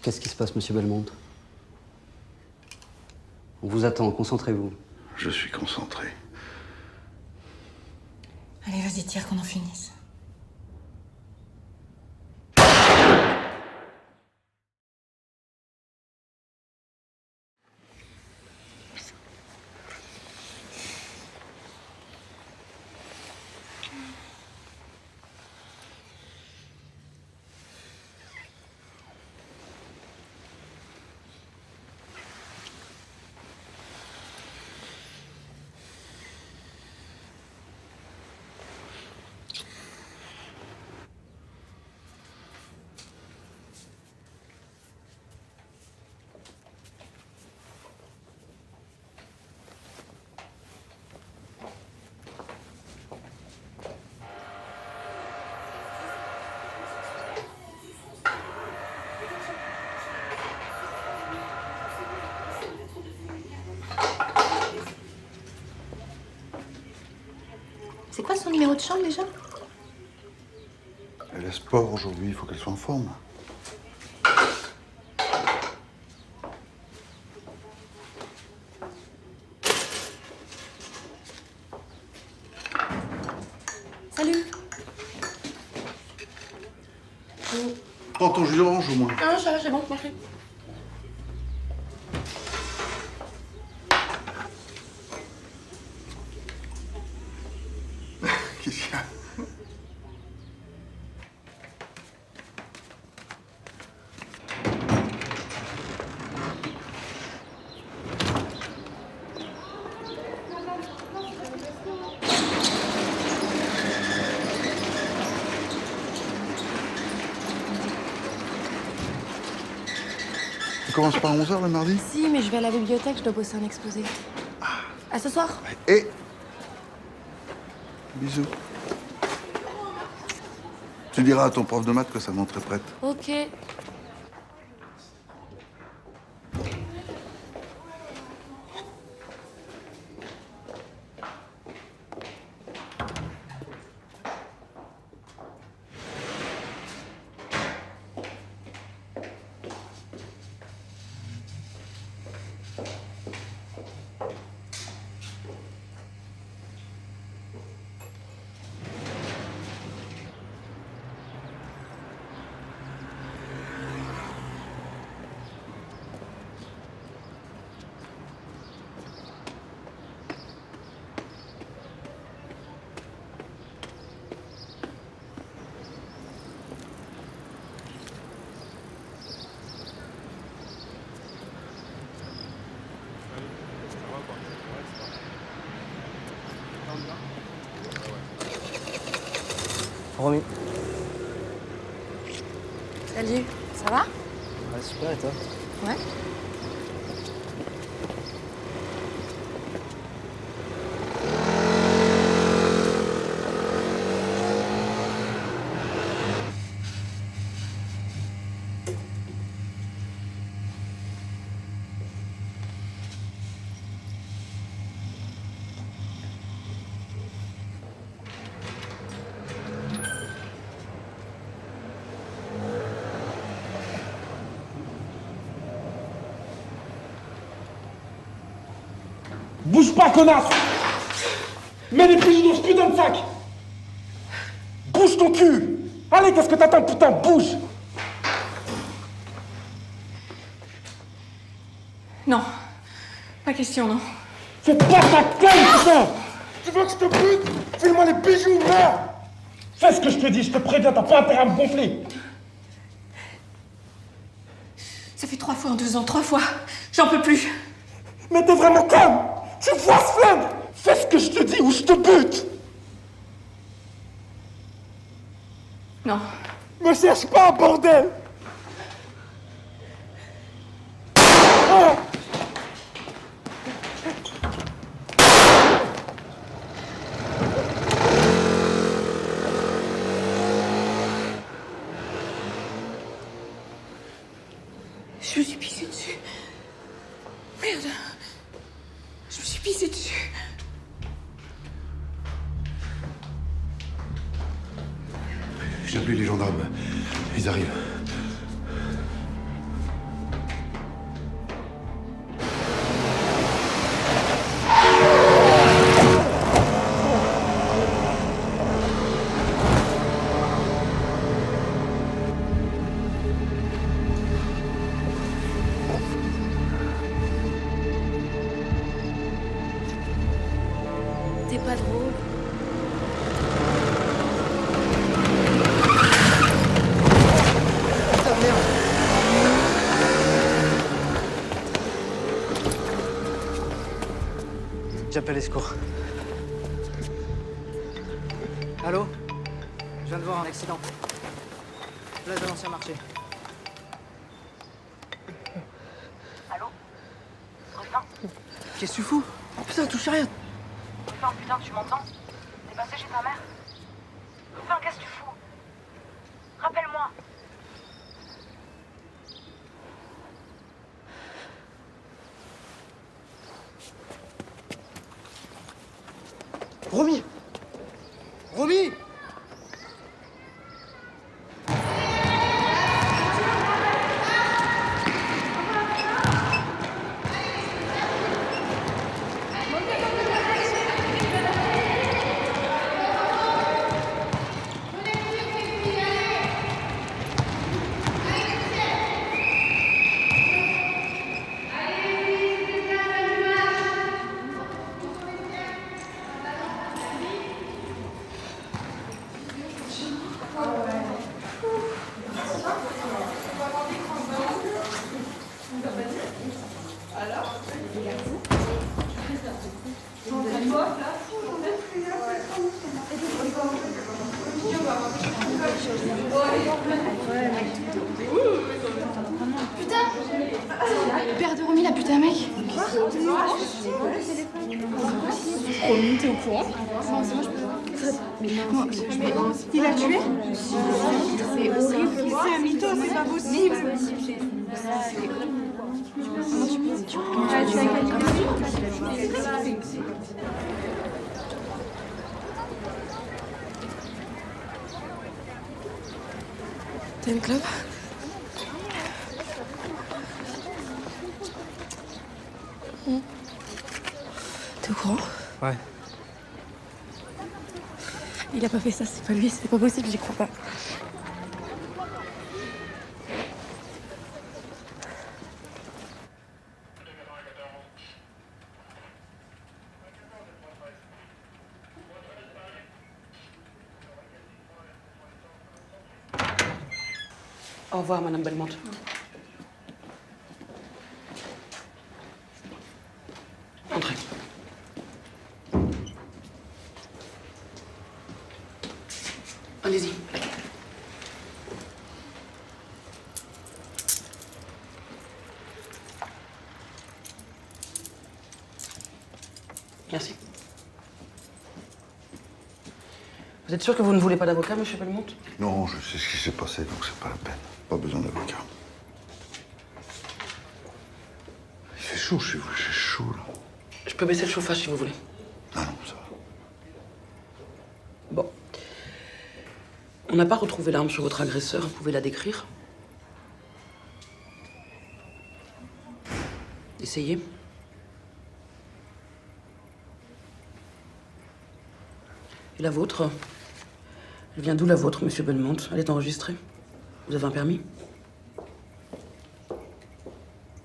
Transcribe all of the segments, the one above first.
Qu'est-ce qui se passe, monsieur Belmonte? On vous attend, concentrez-vous. Je suis concentré. Allez, vas-y, tire qu'on en finisse. C'est quoi son numéro de chambre déjà? Elle est sport aujourd'hui, il faut qu'elle soit en forme. Salut. Prends ton jus d'orange au moins. Non, ça va, c'est bon, merci. Qu'est-ce qu'il y a? Tu commences pas à 11h le mardi? Si, mais je vais à la bibliothèque, je dois bosser un exposé. À ce soir. Et bisous. Tu diras à ton prof de maths que sa montre est prête. Ok. Romy. Salut, ça va? Ouais, super, et toi? Ouais. Bouge pas, connasse! Mets les pigeons dans ce putain de sac! Bouge ton cul! Allez, qu'est-ce que t'attends, putain, bouge! Non, pas question, non. Fais pas ta gueule, putain! Tu veux que je te bute? File-moi les bijoux, merde! Fais ce que je te dis, je te préviens, t'as pas intérêt à me gonfler! Ça fait 3 fois en 2 ans, 3 fois. J'en peux plus. Mais t'es vraiment calme! Tu vois ce flingue! Fais ce que je te dis ou je te bute! Non. Me cherche pas, bordel! Ah! Je me suis pissée dessus. Merde. Je me suis pissée dessus. J'ai appelé les gendarmes. Ils arrivent. j'appelle les secours. Allô? Je viens de voir un accident. Place de l'Ancien Marché. Allô? Rustin? Qu'est-ce que tu fous? Putain, touche à rien. Rustin, putain, tu m'entends? T'es passé chez ta mère? Rustin, qu'est-ce que tu fous? Rappelle-moi. Romy! Romy! Le père de Romy, la putain mec. Romy, t'es au courant? Non, c'est moi, je peux. Mais il a tué? C'est horrible. C'est un mytho, c'est pas possible. Tu as tué quelqu'un? T'as une clope? T'es au courant? Ouais. Il a pas fait ça, c'est pas lui, c'est pas possible, j'y crois pas. Au revoir, Madame Belmonte. Entrez. Allez-y. Merci. Vous êtes sûr que vous ne voulez pas d'avocat, Monsieur Belmonte? Non, je sais ce qui s'est passé, donc c'est pas la peine. Pas besoin d'avocat. Il fait chaud chez vous, j'ai chaud là. Je peux baisser le chauffage si vous voulez. Ah non, ça va. Bon. On n'a pas retrouvé l'arme sur votre agresseur. Vous pouvez la décrire? Essayez. Et la vôtre? Elle vient d'où, la vôtre, Monsieur Belmonte? Elle est enregistrée? Vous avez un permis?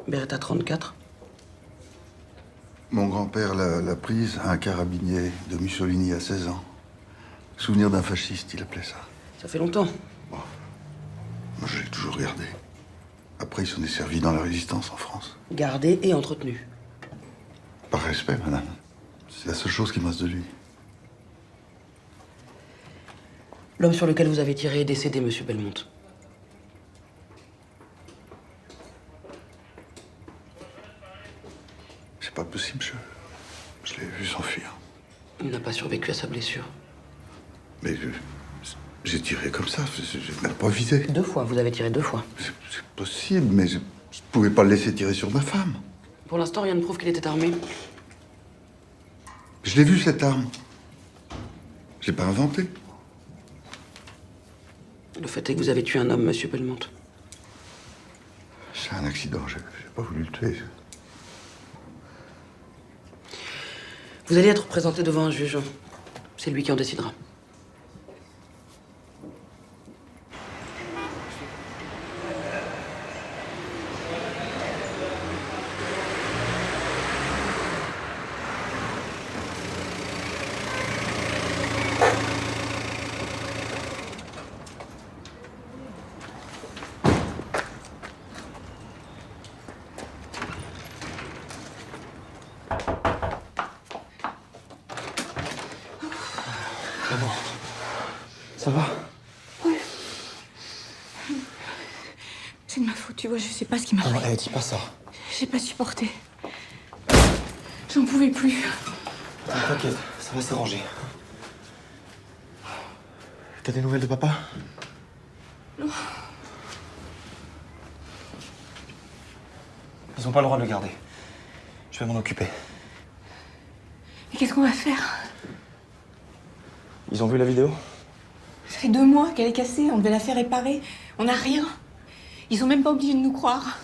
Beretta 34. Mon grand-père l'a prise à un carabinier de Mussolini à 16 ans. Souvenir d'un fasciste, il appelait ça. Ça fait longtemps. Moi, je l'ai toujours gardé. Après, il s'en est servi dans la résistance en France. Gardé et entretenu. Par respect, madame. C'est la seule chose qui me reste de lui. L'homme sur lequel vous avez tiré est décédé, Monsieur Belmonte. C'est pas possible, je l'ai vu s'enfuir. Il n'a pas survécu à sa blessure. Mais j'ai tiré comme ça, je n'ai pas visé. 2 fois, vous avez tiré 2 fois. C'est possible, mais je pouvais pas le laisser tirer sur ma femme. Pour l'instant, rien ne prouve qu'il était armé. Je l'ai vu, cette arme. Je l'ai pas inventée. Le fait est que vous avez tué un homme, Monsieur Belmonte. C'est un accident, j'ai pas voulu le tuer. Vous allez être présenté devant un juge. C'est lui qui en décidera. Ça va? C'est de ma faute, tu vois, je sais pas ce qui m'a Non, pris. dis pas ça. J'ai pas supporté. J'en pouvais plus. T'inquiète, ça va s'arranger. T'as des nouvelles de papa? Non. Ils ont pas le droit de le garder. Je vais m'en occuper. Mais qu'est-ce qu'on va faire? Ils ont vu la vidéo? Ça fait 2 mois qu'elle est cassée, on devait la faire réparer. On n'a rien. Ils sont même pas obligés de nous croire.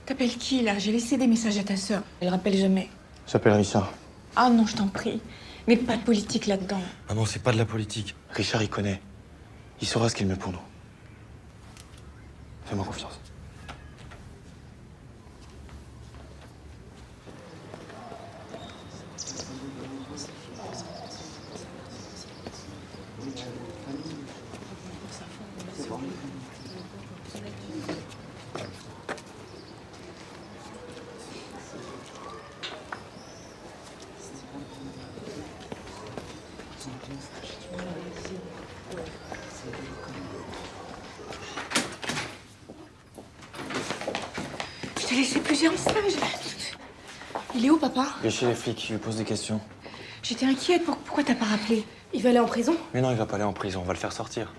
T'appelles qui, là? J'ai laissé des messages à ta sœur. Elle rappelle jamais. J'appelle Richard. Ah non, je t'en prie. Mais pas de politique là-dedans. Maman, c'est pas de la politique. Richard, il connaît. Il saura ce qui est le mieux pour nous. Fais-moi confiance. Je t'ai laissé plusieurs messages. Il est où, papa? Il est chez les flics, il lui pose des questions. J'étais inquiète. Pourquoi t'as pas rappelé? Il va aller en prison? Mais non, il va pas aller en prison, on va le faire sortir.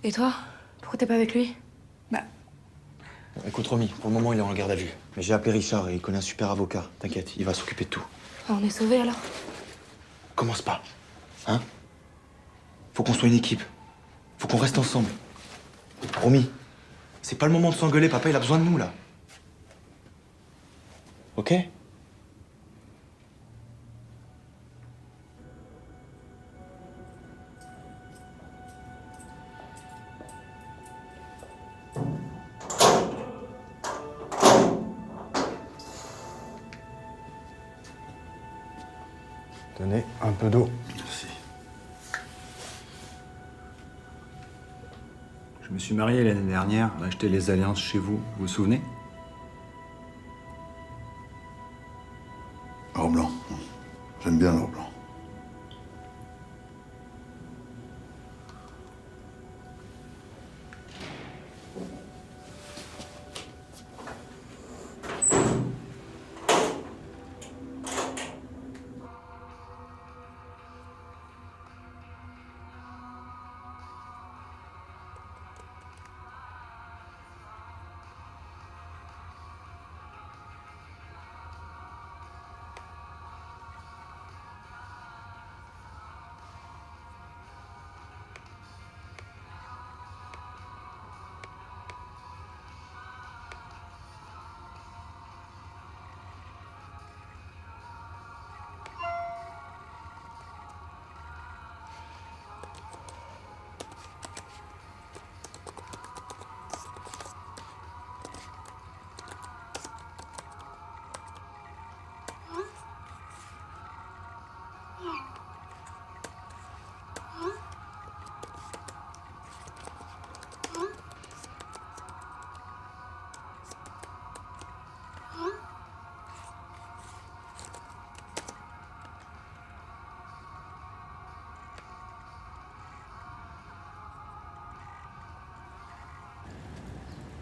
Et toi? Pourquoi t'es pas avec lui? Bah, Écoute, Romy, pour le moment, il est en garde à vue. Mais j'ai appelé Richard et il connaît un super avocat. T'inquiète, il va s'occuper de tout. on est sauvés alors. Commence pas. Hein? Faut qu'on soit une équipe. Faut qu'on reste ensemble. Romy, c'est pas le moment de s'engueuler, papa, il a besoin de nous, là. Ok? Tenez, un peu d'eau. Merci. Je me suis marié l'année dernière, on a acheté les alliances chez vous, vous vous souvenez? Or blanc. J'aime bien l'or blanc.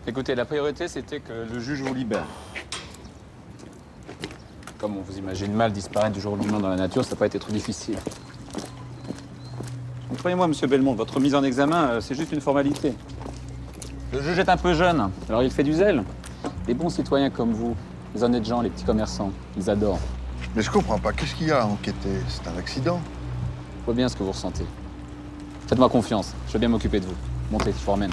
Écoutez, la priorité, c'était que le juge vous libère. Comme on vous imagine mal disparaître du jour au lendemain dans la nature, ça n'a pas été trop difficile. Croyez-moi, monsieur Belmont, votre mise en examen, c'est juste une formalité. Le juge est un peu jeune, alors il fait du zèle. Les bons citoyens comme vous, les honnêtes gens, les petits commerçants, ils adorent. Mais je comprends pas. Qu'est-ce qu'il y a à enquêter? C'est un accident. Je vois bien ce que vous ressentez. Faites-moi confiance, je vais bien m'occuper de vous. Montez, je vous ramène.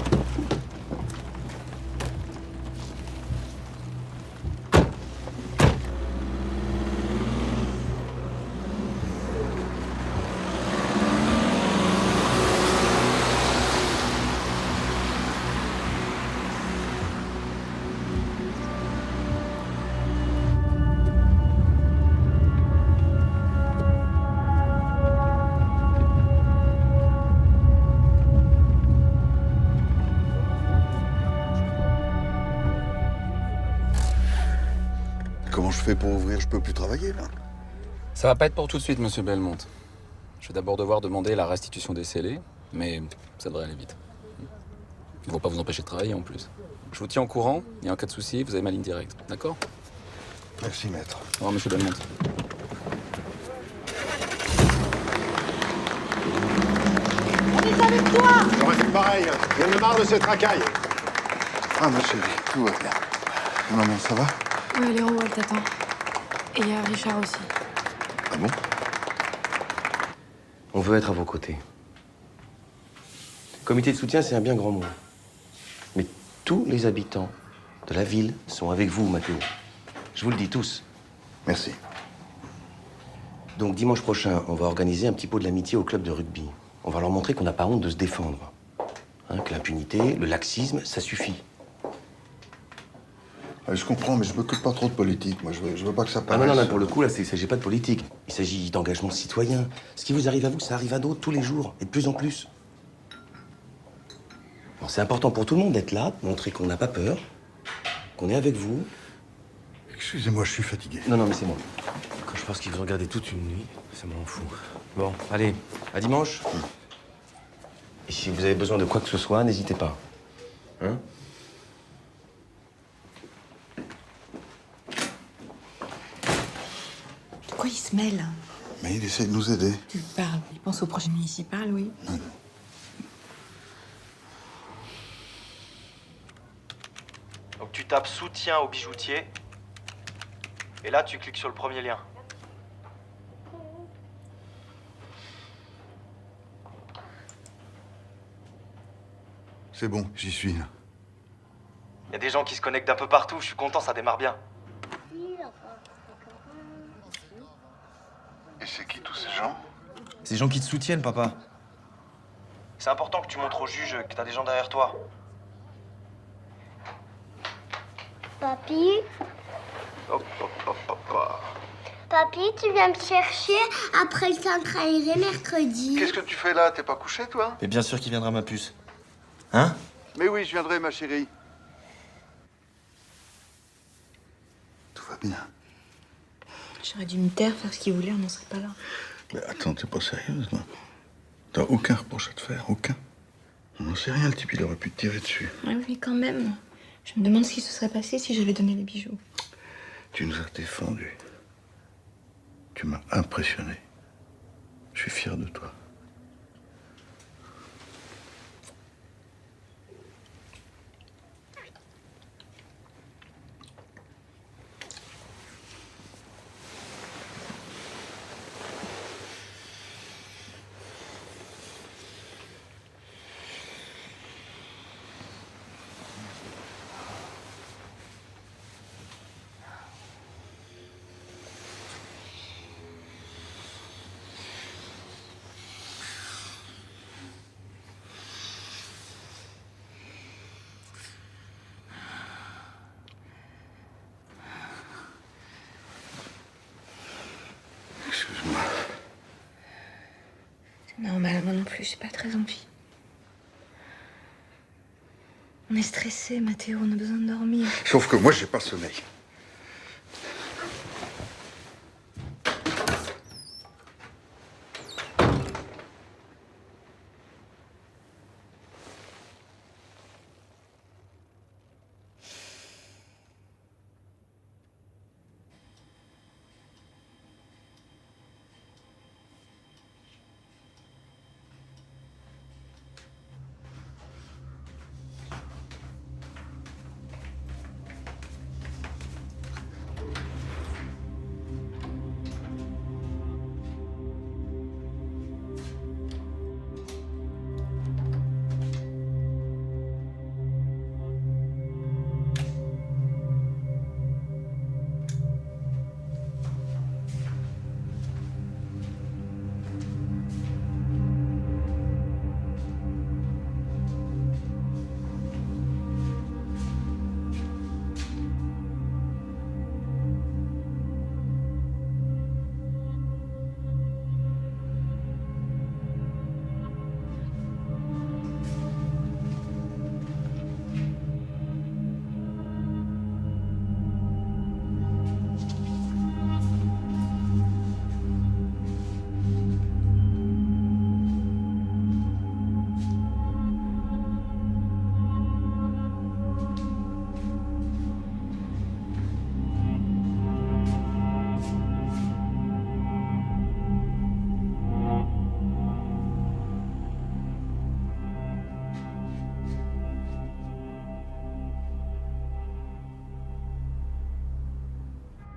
fais pour ouvrir? Je peux plus travailler, là. Ça va pas être pour tout de suite, monsieur Belmont. Je vais d'abord devoir demander la restitution des scellés, mais ça devrait aller vite. Ils vont pas vous empêcher de travailler en plus. Je vous tiens au courant, et en cas de souci, vous avez ma ligne directe, d'accord? Merci, maître. Au revoir, monsieur Belmont. J'aurais fait pareil. J'en ai marre de cette racaille. Ah, ma chérie, tout va bien. Et maman, ça va? Ouais, elle est en haut, elle t'attend. Et il y a Richard aussi. Ah bon? On veut être à vos côtés. Comité de soutien, c'est un bien grand mot. Mais tous les habitants de la ville sont avec vous, Mathéo. Je vous le dis tous. Merci. Donc dimanche prochain, on va organiser un petit pot de l'amitié au club de rugby. On va leur montrer qu'on n'a pas honte de se défendre. Hein, que l'impunité, le laxisme, ça suffit. Ouais, je comprends, mais je m'occupe pas trop de politique. Moi, je veux pas que ça Ah paraisse... non, pour le coup, là, il ne s'agit pas de politique. Il s'agit d'engagement citoyen. Ce qui vous arrive à vous, ça arrive à d'autres tous les jours, et de plus en plus. Bon, c'est important pour tout le monde d'être là, de montrer qu'on n'a pas peur, qu'on est avec vous. Excusez-moi, je suis fatigué. Non, mais c'est moi. Quand je pense qu'ils vous ont gardé toute une nuit, ça m'en fout. Bon, allez, à dimanche. Et si vous avez besoin de quoi que ce soit, n'hésitez pas. Hein? Pourquoi il se mêle? Mais il essaie de nous aider. Tu parles. Il pense au projet municipal, oui. Donc tu tapes soutien au bijoutier. Et là, tu cliques sur le premier lien. C'est bon, j'y suis. Il y a des gens qui se connectent d'un peu partout. Je suis content, ça démarre bien. Et c'est qui tous ces gens? Ces gens qui te soutiennent, papa. C'est important que tu montres au juge que t'as des gens derrière toi. Papy, Hop, hop, hop, hop, hop. papy, tu viens me chercher après le centre aéré mercredi. Qu'est-ce que tu fais là? T'es pas couché, toi? Mais bien sûr qu'il viendra, ma puce. Hein? Mais oui, je viendrai, ma chérie. Tout va bien. J'aurais dû me taire, faire ce qu'il voulait, on n'en serait pas là. Mais attends, t'es pas sérieuse, là? T'as aucun reproche à te faire, aucun? On n'en sait rien, le type, il aurait pu te tirer dessus. Oui, mais quand même. Je me demande ce qui se serait passé si j'avais donné les bijoux. Tu nous as défendus. Tu m'as impressionné. Je suis fier de toi. Excuse-moi. C'est normal, moi non plus, j'ai pas très envie. On est stressé, Mathéo, on a besoin de dormir. Sauf que moi, j'ai pas sommeil.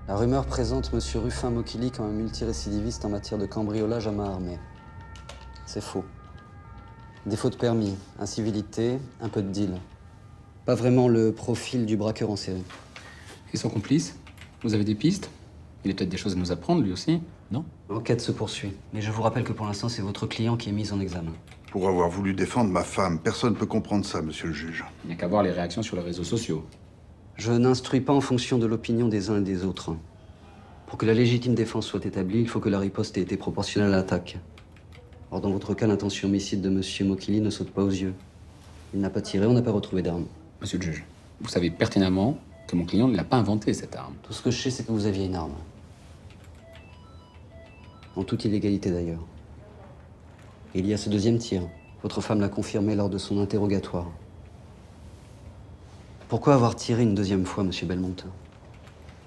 La rumeur présente M. Ruffin Mokili comme un multirécidiviste en matière de cambriolage à main armée. C'est faux. Défaut de permis, incivilité, un peu de deal. Pas vraiment le profil du braqueur en série. Et son complice? Vous avez des pistes? Il a peut-être des choses à nous apprendre, lui aussi, non? L'enquête se poursuit. Mais je vous rappelle que pour l'instant, c'est votre client qui est mis en examen. Pour avoir voulu défendre ma femme, personne ne peut comprendre ça, monsieur le juge. Il n'y a qu'à voir les réactions sur les réseaux sociaux. Je n'instruis pas en fonction de l'opinion des uns et des autres. Pour que la légitime défense soit établie, il faut que la riposte ait été proportionnelle à l'attaque. Or, dans votre cas, l'intention homicide de M. Mokili ne saute pas aux yeux. Il n'a pas tiré, on n'a pas retrouvé d'arme. Monsieur le juge, vous savez pertinemment que mon client ne l'a pas inventé, cette arme. Tout ce que je sais, c'est que vous aviez une arme. En toute illégalité, d'ailleurs. Et il y a ce deuxième tir. Votre femme l'a confirmé lors de son interrogatoire. Pourquoi avoir tiré une deuxième fois, monsieur Belmont?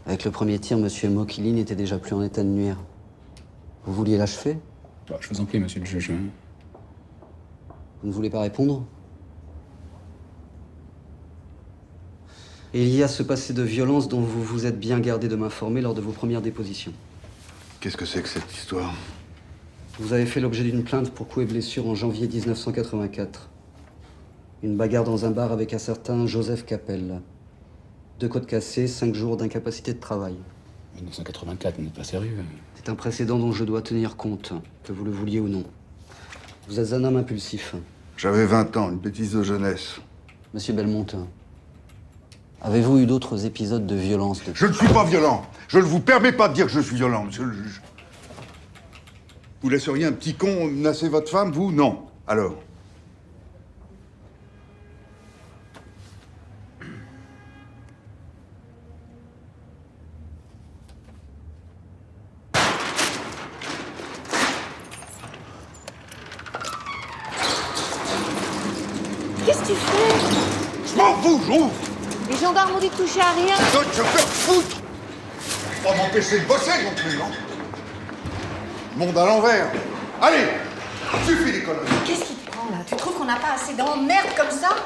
Avec le premier tir, monsieur Mokili n'était déjà plus en état de nuire. Vous vouliez l'achever? Je vous en prie, monsieur le juge. Vous ne voulez pas répondre? Et il y a ce passé de violence dont vous vous êtes bien gardé de m'informer lors de vos premières dépositions. Qu'est-ce que c'est que cette histoire? Vous avez fait l'objet d'une plainte pour coups et blessures en janvier 1984. Une bagarre dans un bar avec un certain Joseph Capel. 2 côtes cassées, 5 jours d'incapacité de travail. 1984, vous n'êtes pas sérieux. C'est un précédent dont je dois tenir compte, que vous le vouliez ou non. Vous êtes un homme impulsif. J'avais 20 ans, une bêtise de jeunesse. Monsieur Belmont, avez-vous eu d'autres épisodes de violence Je ne suis pas violent. Je ne vous permets pas de dire que je suis violent, monsieur le juge. Vous laisseriez un petit con menacer votre femme, vous? Non. Alors? Qu'est-ce que tu fais? Je m'en fous, j'ouvre! Les gendarmes ont dit de toucher à rien. Toi, tu veux foutre! Pas m'empêcher de bosser non plus, non? Monde à l'envers. Allez! Suffit les conneries. Qu'est-ce qui te prend là? Tu trouves qu'on n'a pas assez d'emmerde comme ça?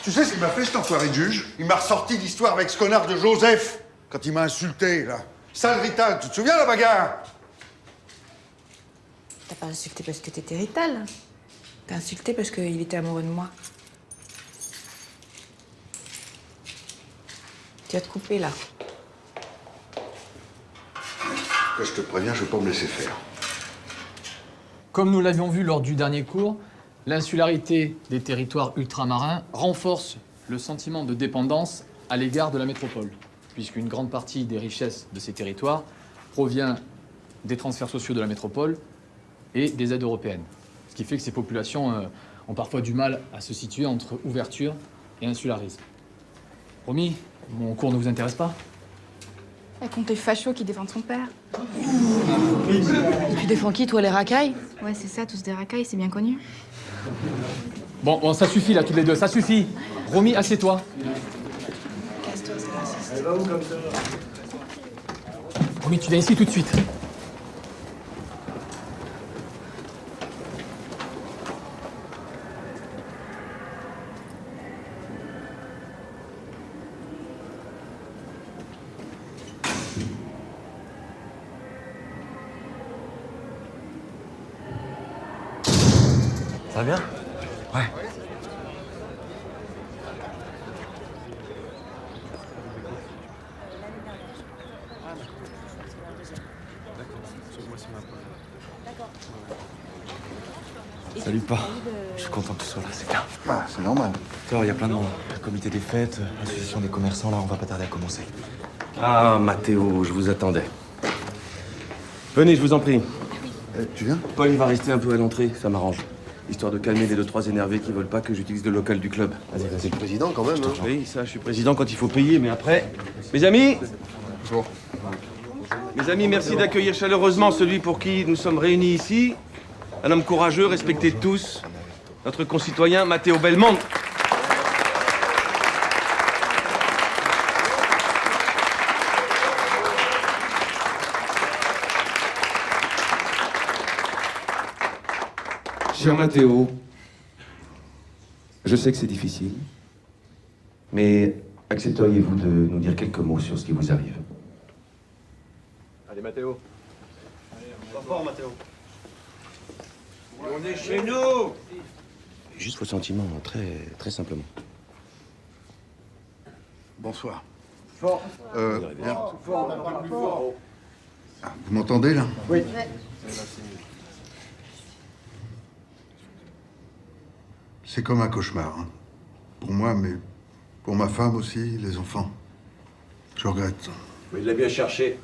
Tu sais ce qu'il m'a fait, cet enfoiré de juge? Il m'a ressorti l'histoire avec ce connard de Joseph, quand il m'a insulté, là. Sale Rital, tu te souviens, la bagarre? T'as pas insulté parce que t'étais Rital. T'as insulté parce qu'il était amoureux de moi. Tu vas te couper là. Là, je te préviens, je vais pas me laisser faire. Comme nous l'avions vu lors du dernier cours, l'insularité des territoires ultramarins renforce le sentiment de dépendance à l'égard de la métropole, puisqu'une grande partie des richesses de ces territoires provient des transferts sociaux de la métropole et des aides européennes. Ce qui fait que ces populations ont parfois du mal à se situer entre ouverture et insularisme. Promis, mon cours ne vous intéresse pas? Elle compte les fachos qui défendent son père. Tu défends qui, toi, les racailles? Ouais, c'est ça, tous des racailles, c'est bien connu. Bon, ça suffit là, toutes les deux, ça suffit. Romy, assieds-toi. Casse-toi, c'est raciste. Elle va où comme ça? Romy, tu viens ici tout de suite. Ça va bien? Ouais. Salut pas. Je suis content que tu sois là, c'est bien. Bah, c'est normal. Il y a plein de monde. Le comité des fêtes, l'association des commerçants, là, on va pas tarder à commencer. Ah, Mathéo, je vous attendais. Venez, je vous en prie. Tu viens? Paul va rester un peu à l'entrée, ça m'arrange. Histoire de calmer les 2-3 énervés qui veulent pas que j'utilise le local du club. Vas-y, vas-y. C'est le président quand même, hein. Oui, ça, je suis président quand il faut payer, mais après... Mes amis! Bonjour. Mes amis, merci d'accueillir chaleureusement celui pour qui nous sommes réunis ici. Un homme courageux, respecté de tous. Notre concitoyen Mathéo Belmont. Cher Mathéo, je sais que c'est difficile, mais accepteriez-vous de nous dire quelques mots sur ce qui vous arrive? Allez, Mathéo. Pas fort, Mathéo. On est chez nous. Juste vos sentiments, très simplement. Bonsoir. Fort. Bien. Fort, un peu plus fort. Ah, vous m'entendez, là? Oui. C'est comme un cauchemar, hein. Pour moi, mais pour ma femme aussi, les enfants. Je regrette. Mais il l'a bien cherché.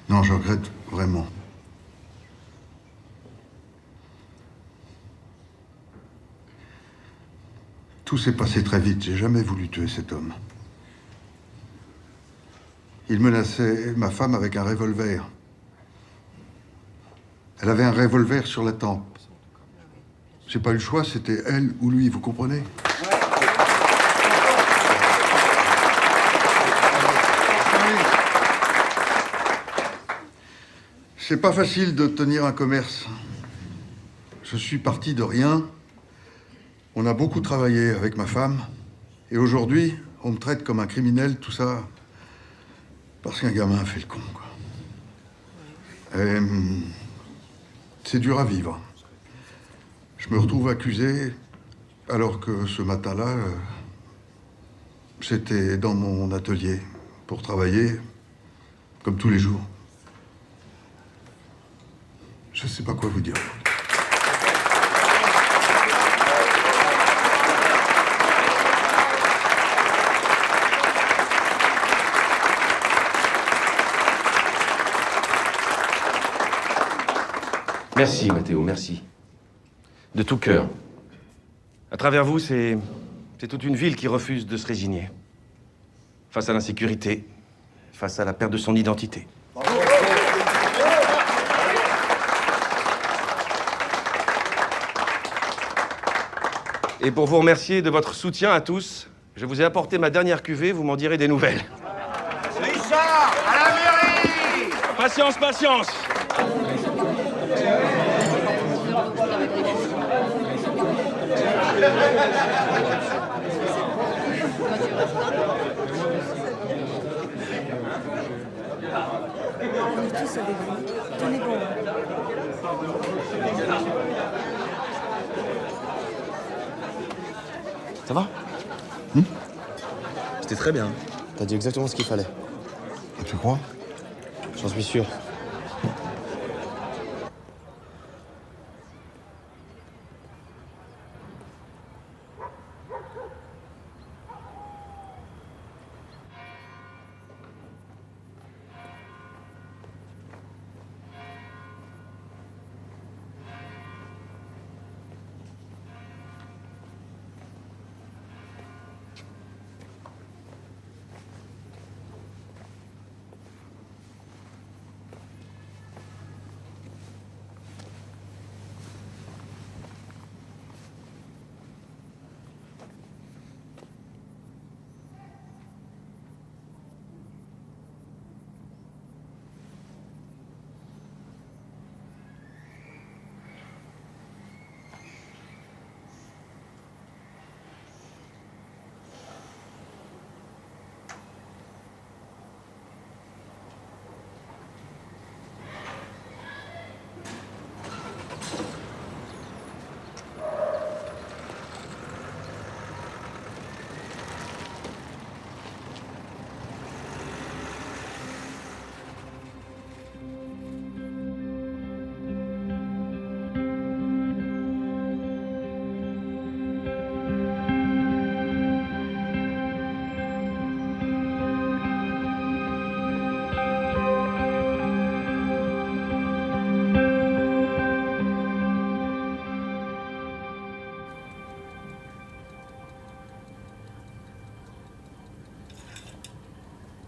Non, je regrette vraiment. Tout s'est passé très vite. J'ai jamais voulu tuer cet homme. Il menaçait ma femme avec un revolver. Elle avait un revolver sur la tempe. J'ai pas eu le choix, c'était elle ou lui, vous comprenez? C'est pas facile de tenir un commerce. Je suis parti de rien. On a beaucoup travaillé avec ma femme. Et aujourd'hui, on me traite comme un criminel, tout ça, parce qu'un gamin a fait le con, quoi. Et, c'est dur à vivre. Je me retrouve accusé, alors que ce matin-là, j'étais dans mon atelier pour travailler, comme tous les jours. Je sais pas quoi vous dire. Merci, Mathéo, merci. De tout cœur. À travers vous, c'est toute une ville qui refuse de se résigner. Face à l'insécurité, face à la perte de son identité. Et pour vous remercier de votre soutien à tous, je vous ai apporté ma dernière cuvée, vous m'en direz des nouvelles. Richard, à la mairie. Patience, patience. On est tous avec vous. Tenez bon. Ça va? C'était très bien. T'as dit exactement ce qu'il fallait. Tu crois? J'en suis sûr.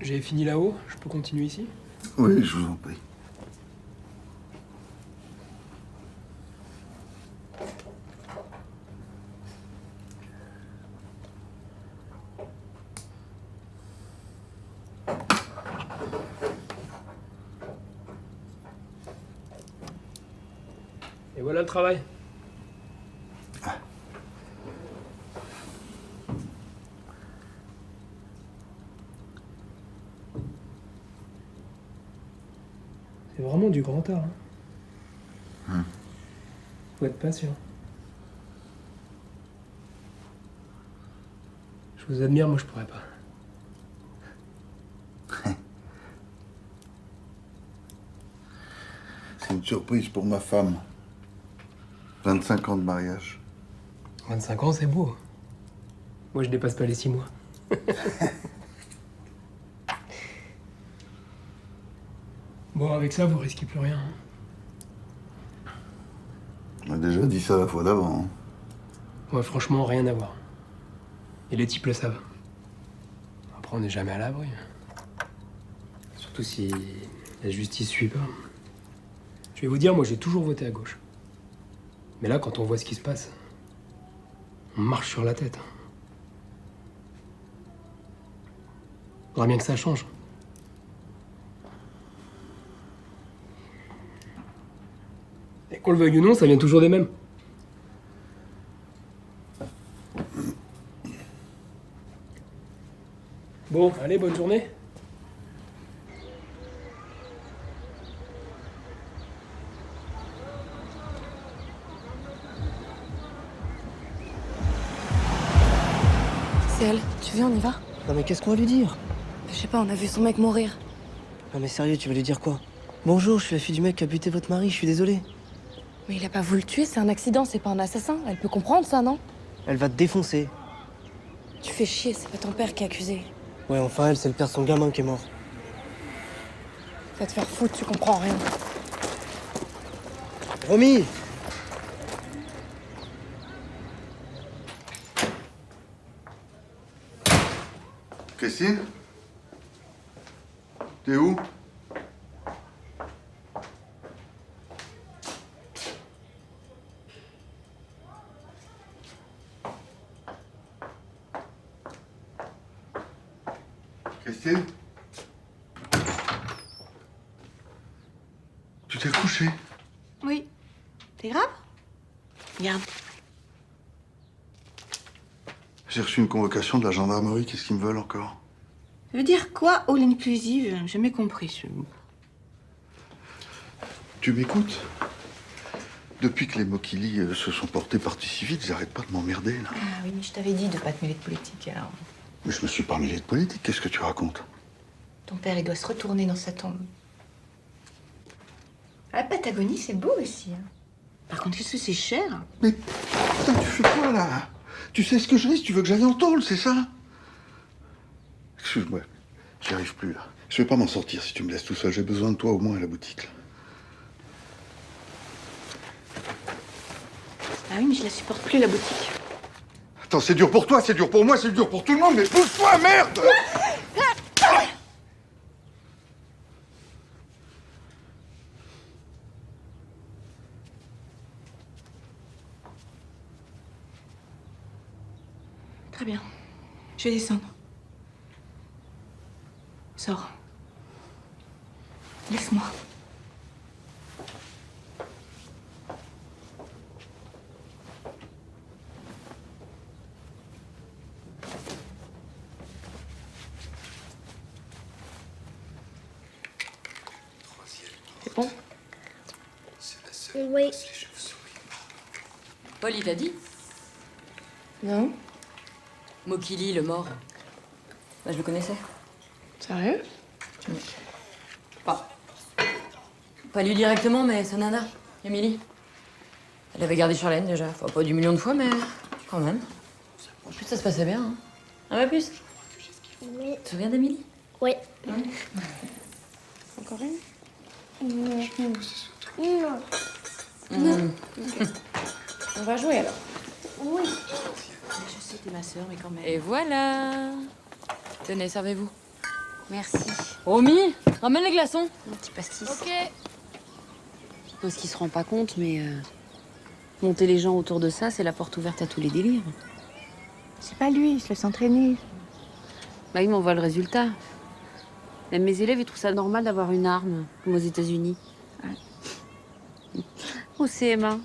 J'ai fini là-haut, je peux continuer ici? Oui, je vous en prie. Et voilà le travail. C'est vraiment du grand art. Hein. Faut être patient. Je vous admire, moi je pourrais pas. C'est une surprise pour ma femme. 25 ans de mariage. 25 ans, c'est beau. Moi, je dépasse pas les 6 mois. Bon, avec ça, vous risquez plus rien. Hein. On a déjà dit ça la fois d'avant. Hein. Ouais, franchement, rien à voir. Et les types le savent. Après, on n'est jamais à l'abri. Surtout si la justice suit pas. Je vais vous dire, moi, j'ai toujours voté à gauche. Mais là, quand on voit ce qui se passe, on marche sur la tête. Faudra bien que ça change. Et qu'on le veuille ou non, ça vient toujours des mêmes. Bon, allez, bonne journée. C'est elle. Tu viens, on y va? Non mais qu'est-ce qu'on va lui dire? Je sais pas, on a vu son mec mourir. Non mais sérieux, tu vas lui dire quoi? Bonjour, je suis la fille du mec qui a buté votre mari, je suis désolé. Mais il a pas voulu le tuer, c'est un accident, c'est pas un assassin. Elle peut comprendre ça, non? Elle va te défoncer. Tu fais chier, c'est pas ton père qui est accusé. Ouais, enfin elle, c'est le père de son gamin qui est mort. Va te faire foutre, tu comprends rien. Romy! Christine? T'es où? Christine? Tu t'es couchée? Oui. C'est grave? Regarde. J'ai reçu une convocation de la gendarmerie, qu'est-ce qu'ils me veulent encore? Ça veut dire quoi, all inclusive? J'ai jamais compris ce mot. Tu m'écoutes? Depuis que les Mokili se sont portés partie civile, j'arrête pas de m'emmerder, là. Ah oui, mais je t'avais dit de pas te mêler de politique, alors. Mais je me suis pas mêlé de politique, qu'est-ce que tu racontes? Ton père, il doit se retourner dans sa tombe. La Patagonie, c'est beau aussi. Hein. Par contre, qu'est-ce que c'est cher? Mais putain, tu fais quoi, là? Tu sais ce que je risque? Tu veux que j'aille en tôle, c'est ça? Excuse-moi, j'y arrive plus, là. Je vais pas m'en sortir si tu me laisses tout seul. J'ai besoin de toi au moins à la boutique, là. Ah oui, mais je la supporte plus, la boutique. Attends, c'est dur pour toi, c'est dur pour moi, c'est dur pour tout le monde, mais pousse-toi, merde! Très bien. Je vais descendre. Sors. Laisse-moi. C'est bon? Oui. Paul, il t'a dit? Non. Mokili, le mort. Bah, je le connaissais. Sérieux? Pas lui directement, mais sa nana, Émilie. Elle avait gardé Charlène déjà. Enfin, pas du million de fois, mais quand même. En plus, ça se passait bien. Hein. Ah ouais, plus? Oui. Tu te souviens d'Émilie? Oui. Encore une? Non. Non. On va jouer alors. Oui. Je sais, t'es ma sœur, mais quand même. Et voilà. Tenez, servez-vous. Merci. Romy, ramène les glaçons. Un petit pastis. Ok. Je suppose qu'il se rend pas compte, mais monter les gens autour de ça, c'est la porte ouverte à tous les délires. C'est pas lui, il se laisse entraîner. Bah oui, mais on voit le résultat. Même mes élèves, ils trouvent ça normal d'avoir une arme, comme aux États-Unis. Ouais. Au CM1.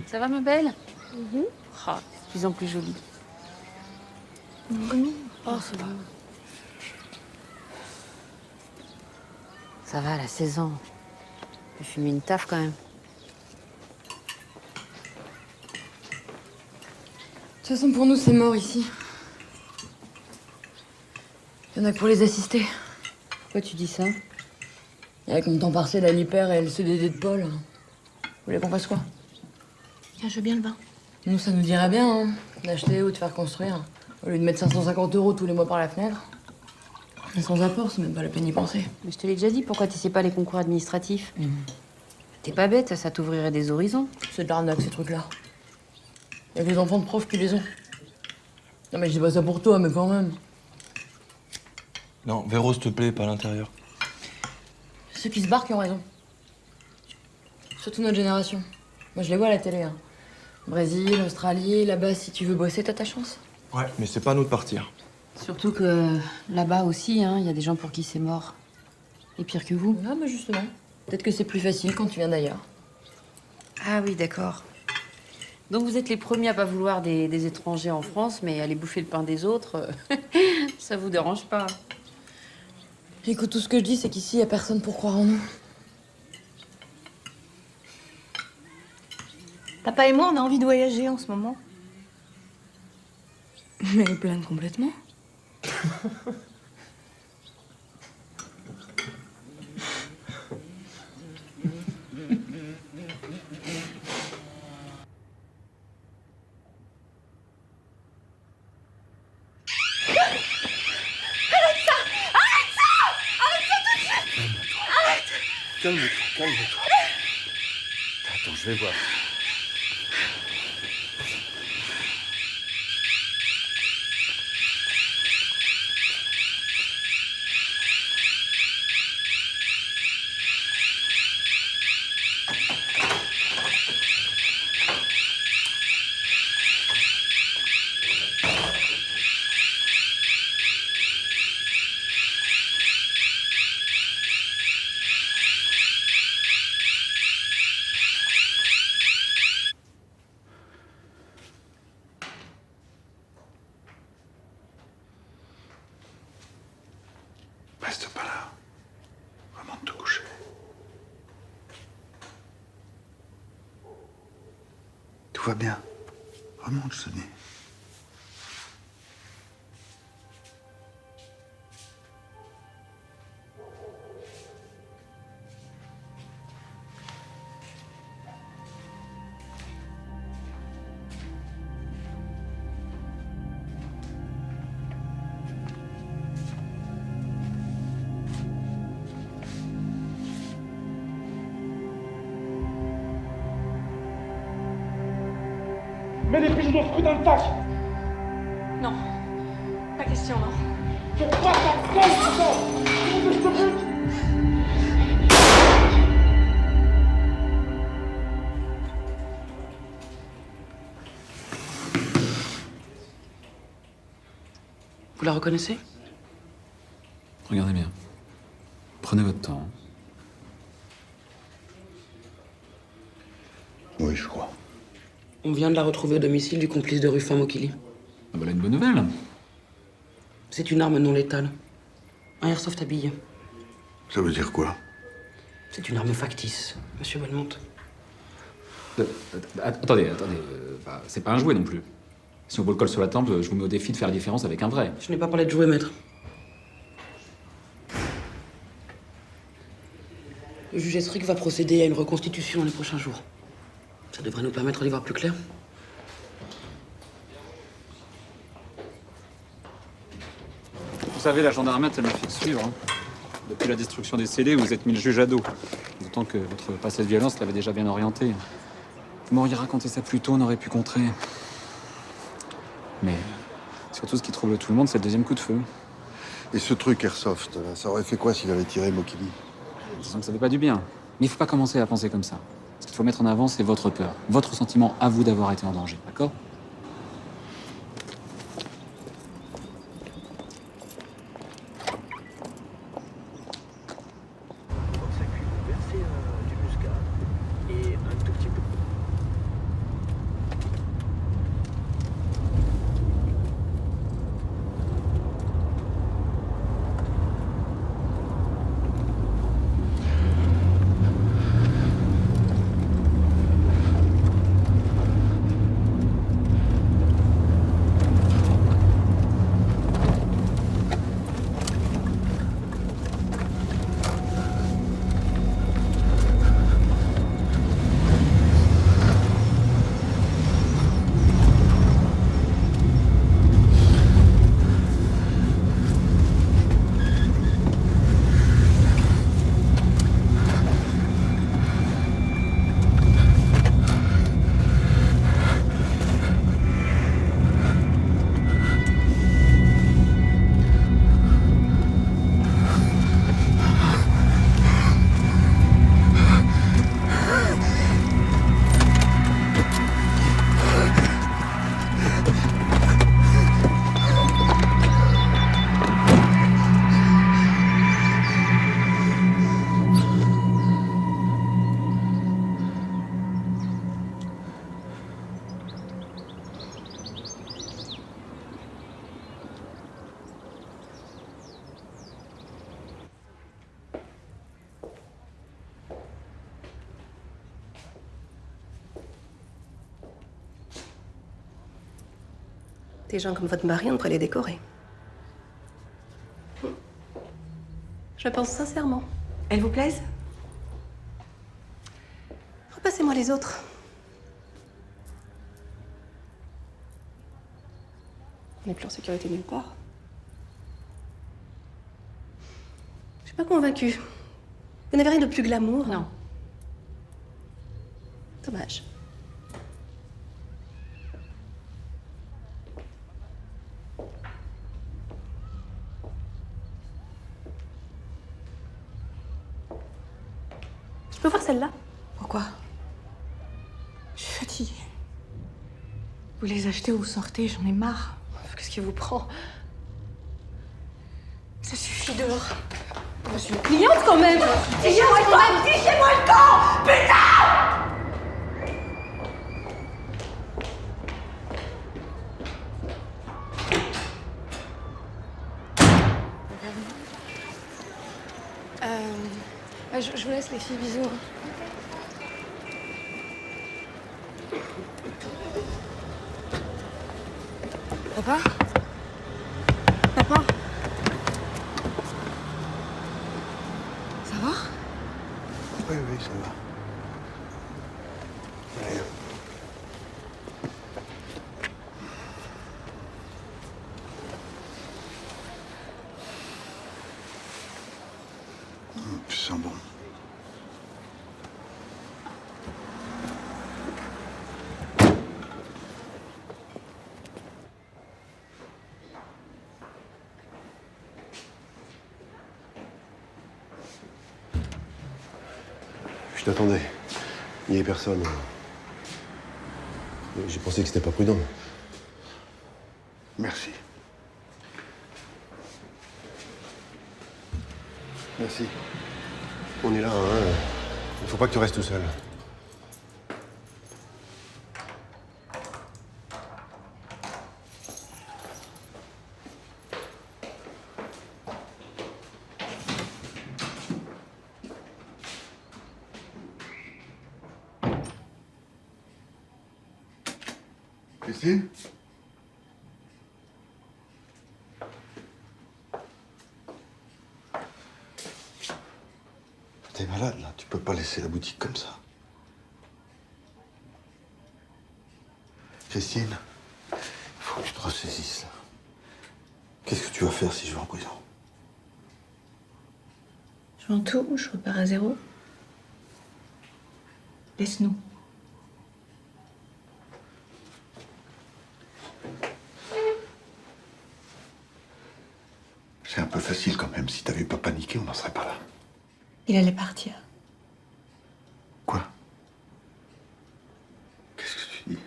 Ça va, ma belle? Oh, de plus en plus jolie. Romy. Oh, c'est bon. Ça va, elle a 16 ans. Elle fume une taf quand même. De toute façon, pour nous, c'est mort ici. Il y en a que pour les assister. Pourquoi tu dis ça? Avec mon temps partiel à l'hyper et le CDD de Paul. Vous voulez qu'on fasse quoi? Tiens, je veux bien le bain. Nous, ça nous dirait bien, hein, d'acheter ou de faire construire. Au lieu de mettre 550 € tous les mois par la fenêtre. Mais sans apport, c'est même pas la peine d'y penser. Mais je te l'ai déjà dit, pourquoi tu sais pas les concours administratifs? T'es pas bête, ça t'ouvrirait des horizons. C'est de l'arnaque, ces trucs-là. Il y a que les enfants de profs qui les ont. Non, mais je dis pas ça pour toi, mais quand même. Non, Véro, s'il te plaît, pas à l'intérieur. Ceux qui se barrent qui ont raison. Surtout notre génération. Moi, je les vois à la télé. Hein. Brésil, Australie, là-bas, si tu veux bosser, t'as ta chance. Ouais, mais c'est pas à nous de partir. Surtout que là-bas aussi, hein, y a des gens pour qui c'est mort. Et pire que vous. Ah, bah justement. Peut-être que c'est plus facile quand tu viens d'ailleurs. Ah oui, d'accord. Donc vous êtes les premiers à pas vouloir des étrangers en France, mais aller bouffer le pain des autres, ça vous dérange pas? Écoute, tout ce que je dis, c'est qu'ici, y a personne pour croire en nous. Papa et moi, on a envie de voyager en ce moment. Mais pleine complètement. Calme-toi, calme-toi. Attends, je vais voir. Reste pas là. Vraiment de te coucher. Tout va bien. Remonte, Sonny. Mets les pigeons dans ce putain de sac! Non. Pas question, non. Je passe ta gueule, putain! Tu veux que je te bute? Vous la reconnaissez? Regardez bien. Prenez votre temps. Oui, je crois. On vient de la retrouver au domicile du complice de Ruffin Mokili. Ah, voilà une bonne nouvelle. C'est une arme non létale. Un airsoft à billes. Ça veut dire quoi? C'est une arme factice, monsieur Belmont. Attendez. Bah, c'est pas un jouet non plus. Si on vous le colle sur la tempe, je vous mets au défi de faire la différence avec un vrai. Je n'ai pas parlé de jouer, maître. Le juge Estric va procéder à une reconstitution dans les prochains jours. Ça devrait nous permettre d'y voir plus clair. Vous savez, la gendarmerie a tellement fait de suivre. Hein. Depuis la destruction des scellés, vous êtes mis le juge à dos. D'autant que votre passé de violence l'avait déjà bien orienté. Vous m'auriez raconté ça plus tôt, on aurait pu contrer. Mais surtout, ce qui trouble tout le monde, c'est le deuxième coup de feu. Et ce truc Airsoft, là, ça aurait fait quoi s'il avait tiré Mokili? Disons que ça fait pas du bien. Mais il faut pas commencer à penser comme ça. Ce qu'il faut mettre en avant, c'est votre peur. Votre sentiment à vous d'avoir été en danger, d'accord? Des gens comme votre mari, on devrait les décorer. Je pense sincèrement. Elles vous plaisent? Repassez-moi les autres. On n'est plus en sécurité nulle part. Je suis pas convaincue. Vous n'avez rien de plus glamour? Non. Dommage. Je peux voir celle-là? Pourquoi? Je suis fatiguée. Vous les achetez ou vous sortez, j'en ai marre. Qu'est-ce qui vous prend? Ça suffit dehors. Je suis une cliente quand même! Fichez-moi le camp! Fichez-moi le camp! Putain! Je vous laisse les filles, bisous. Papa? Papa? Ça va? Oui, oui, ça va. Allez. Tu sens bon. Je t'attendais. Il n'y avait personne. J'ai pensé que c'était pas prudent. Merci. Merci. On est là, hein. Il faut pas que tu restes tout seul. Christine? T'es malade, là. Tu peux pas laisser la boutique comme ça. Christine, il faut que tu te ressaisisses, là. Qu'est-ce que tu vas faire si je vais en prison? Je vends tout, je repars à zéro. Laisse-nous. C'est un peu facile quand même. Si t'avais pas paniqué, on n'en serait pas là. Il allait partir. Quoi? Qu'est-ce que tu dis?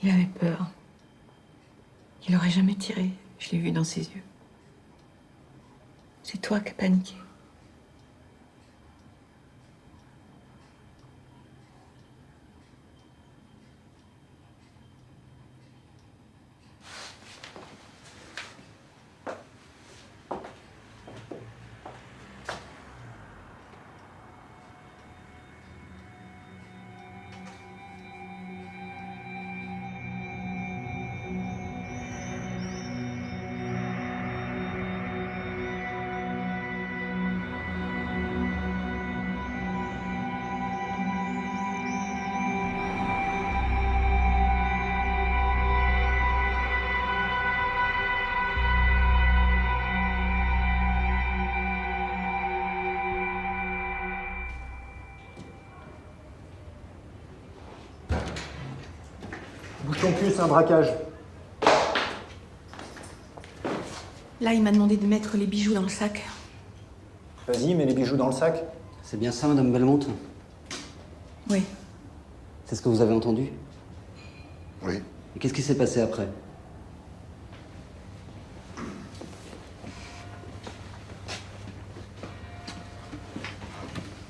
Il avait peur. Il aurait jamais tiré. Je l'ai vu dans ses yeux. C'est toi qui as paniqué. Bouge ton cul, c'est un braquage. Là, il m'a demandé de mettre les bijoux dans le sac. Vas-y, mets les bijoux dans le sac. C'est bien ça, Madame Belmont? Oui. C'est ce que vous avez entendu? Oui. Et qu'est-ce qui s'est passé après?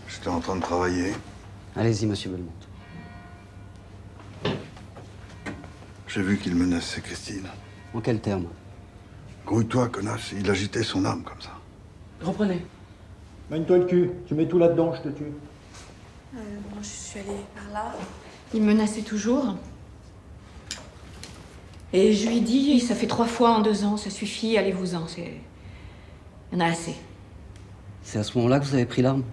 J'étais en train de travailler. Allez-y, Monsieur Belmont. J'ai vu qu'il menaçait Christine. En quels termes? Grouille-toi, connasse. Il agitait son arme comme ça. Reprenez. Mène-toi le cul. Tu mets tout là-dedans, je te tue. Je suis allée par là. Il me menaçait toujours. Et je lui dis, ça fait 3 fois en 2 ans, ça suffit, allez-vous-en, il y en a assez. C'est à ce moment-là que vous avez pris l'arme?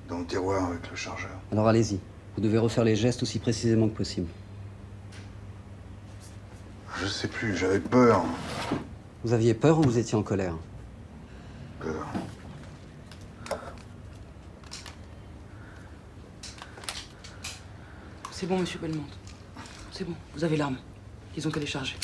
Dans le tiroir avec le chargeur. Alors allez-y. Vous devez refaire les gestes aussi précisément que possible. Je sais plus, j'avais peur. Vous aviez peur ou vous étiez en colère? Peur. C'est bon, monsieur Belmont. C'est bon, vous avez l'arme. Ils ont qu'à les charger.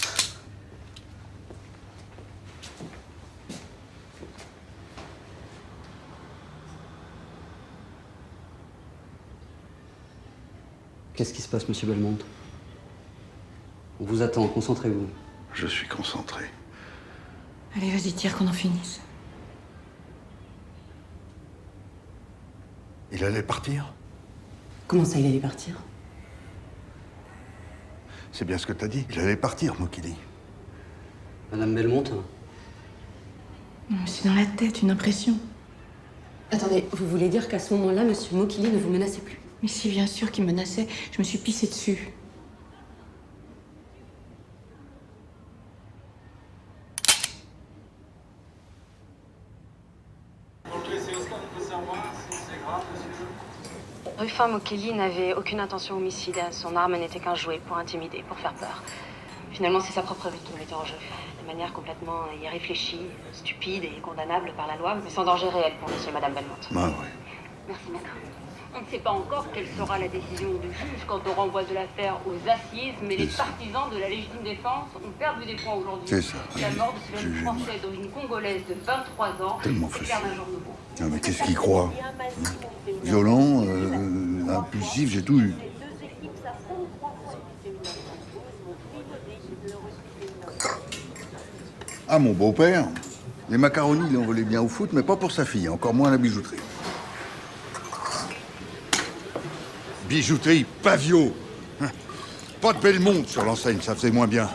Qu'est-ce qui se passe, monsieur Belmont? On vous attend, concentrez-vous. Je suis concentré. Allez, vas-y, tire qu'on en finisse. Il allait partir? Comment ça, il allait partir? C'est bien ce que t'as dit. Il allait partir, Mokili. Madame Belmont? C'est dans la tête, une impression. Attendez, vous voulez dire qu'à ce moment-là, monsieur Mokili ne vous menaçait plus? Mais si, bien sûr qu'il menaçait, je me suis pissée dessus. Ruffin Mokili n'avait aucune intention homicide. Son arme n'était qu'un jouet pour intimider, pour faire peur. Finalement, c'est sa propre vie qui mettait en jeu. De manière complètement irréfléchie, stupide et condamnable par la loi, mais sans danger réel pour monsieur et madame Belmont. Ah oui. Merci, maître. On ne sait pas encore quelle sera la décision du juge quant au renvoi de l'affaire aux assises, mais les partisans de la légitime défense ont perdu des points aujourd'hui. C'est ça. La mort de ce jeune Français d'origine congolaise de 23 ans Tellement éclaire d'un jour nouveau. Ah, mais qu'est-ce qu'il croit? Violent, impulsif, j'ai tout eu. Ah, mon beau-père, les macaronis, il en volait bien au foot, mais pas pour sa fille, encore moins à la bijouterie. Bijouterie Pavio. Pas de Belmont sur l'enseigne, ça faisait moins bien.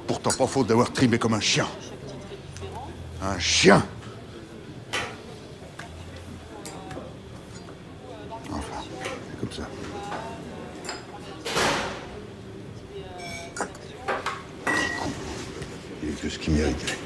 Pourtant pas faute d'avoir trimé comme un chien. Un chien! Enfin, c'est comme ça. Petit con. Il est que ce qu'il méritait.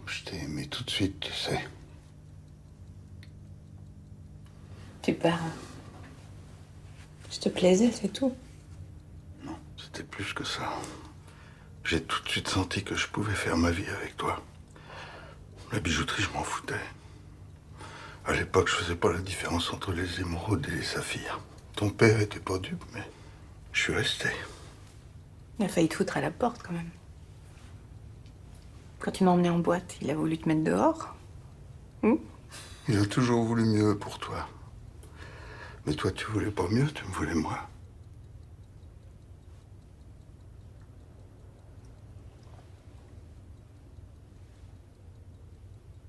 Je t'ai aimé tout de suite, tu sais. Tu pars. Je te plaisais, c'est tout. C'était plus que ça. J'ai tout de suite senti que je pouvais faire ma vie avec toi. La bijouterie, je m'en foutais. À l'époque, je faisais pas la différence entre les émeraudes et les saphirs. Ton père était pas dupe, mais je suis resté. Il a failli te foutre à la porte, quand même. Quand tu m'as emmené en boîte, il a voulu te mettre dehors. Il a toujours voulu mieux pour toi. Mais toi, tu voulais pas mieux, tu me voulais moi.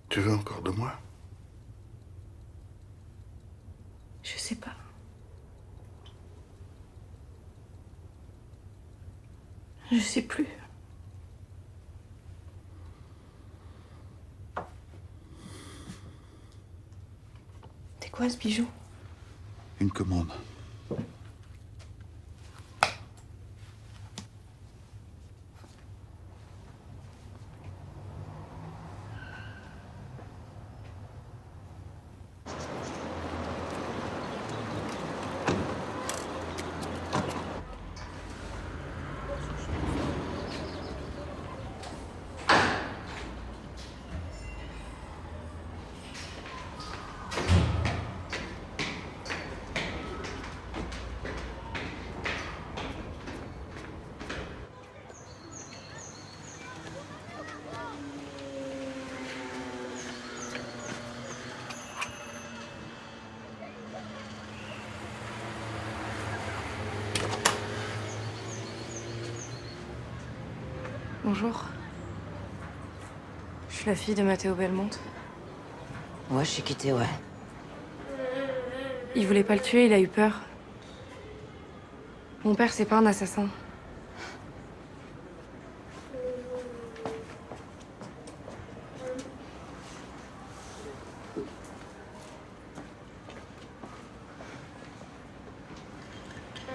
Tu veux encore de moi? Je sais plus. C'est quoi ce bijou? Une commande. Bonjour. Je suis la fille de Matteo Belmont. Ouais, je suis quittée, ouais. Il voulait pas le tuer, il a eu peur. Mon père, c'est pas un assassin.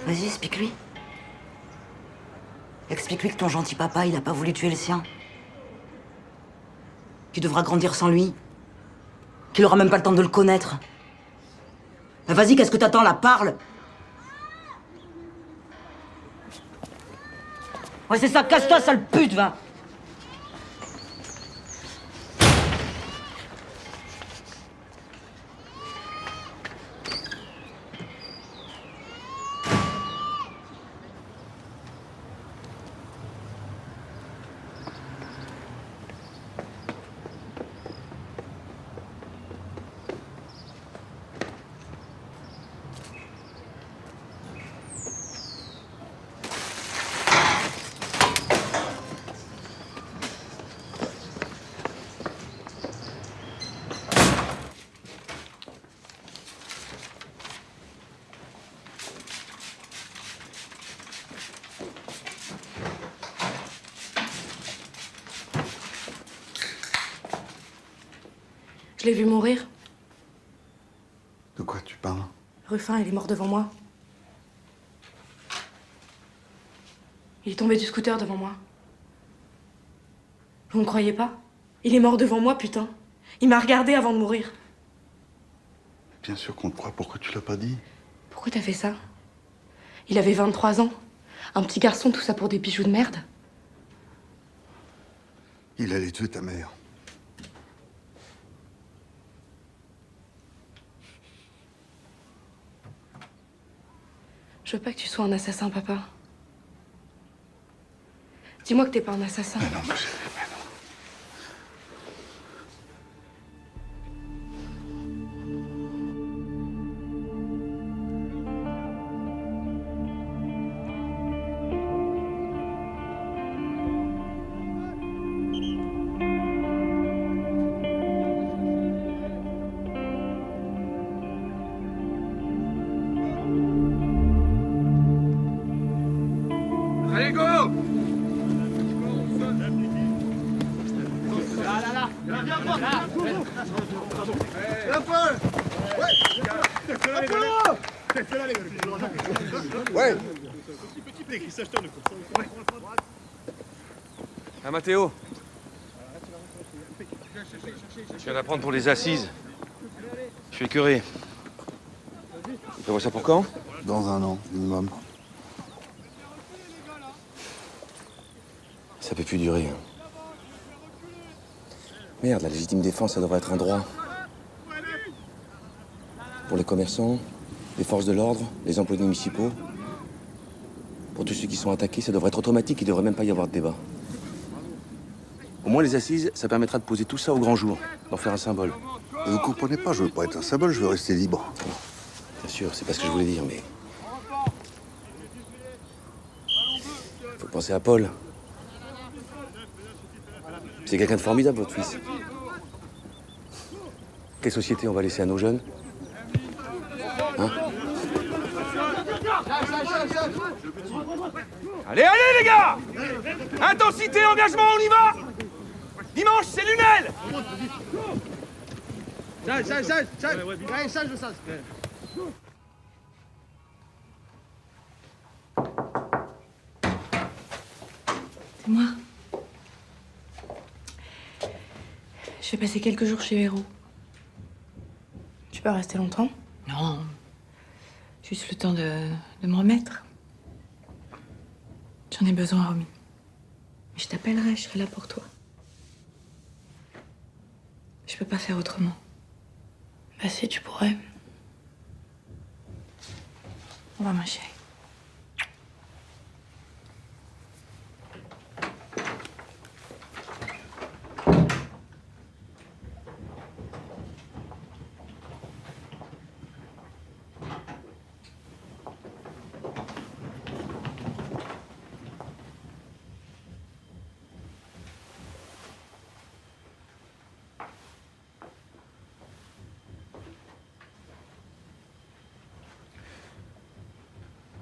Vas-y, explique-lui. Explique-lui que ton gentil papa, il a pas voulu tuer le sien. Qu'il devra grandir sans lui. Qu'il aura même pas le temps de le connaître. Ben vas-y, qu'est-ce que t'attends là? Parle! Ouais, c'est ça, casse-toi, sale pute, va! Je l'ai vu mourir. De quoi tu parles? Ruffin, il est mort devant moi. Il est tombé du scooter devant moi. Vous me croyez pas? Il est mort devant moi, putain. Il m'a regardé avant de mourir. Bien sûr qu'on te croit, pourquoi tu l'as pas dit? Pourquoi t'as fait ça? Il avait 23 ans. Un petit garçon, tout ça pour des bijoux de merde. Il allait tuer ta mère. Je veux pas que tu sois un assassin, papa. Dis-moi que t'es pas un assassin. Mais non, mais non. Allez, go! Là, viens voir! Là, Ouais. Ah, Mathéo. Je viens d'apprendre pour les assises. Je suis écœuré. Tu prévois ça pour quand? Dans 1 an, minimum. Ça peut plus durer. Merde, la légitime défense, ça devrait être un droit. Pour les commerçants, les forces de l'ordre, les employés municipaux. Pour tous ceux qui sont attaqués, ça devrait être automatique, il ne devrait même pas y avoir de débat. Au moins, les assises, ça permettra de poser tout ça au grand jour, d'en faire un symbole. Vous comprenez pas, je veux pas être un symbole, je veux rester libre. Bien sûr, c'est pas ce que je voulais dire, mais... Faut penser à Paul. C'est quelqu'un de formidable, votre fils. Quelle société on va laisser à nos jeunes? Hein? Allez, allez, les gars! Intensité, engagement, on y va! Dimanche, c'est Lunel! C'est moi. Je vais passer quelques jours chez Véro. Tu peux rester longtemps? Non. Juste le temps de me remettre. J'en ai besoin, Romy. Mais je t'appellerai, je serai là pour toi. Je peux pas faire autrement. Bah si, tu pourrais. Au revoir, ma chérie.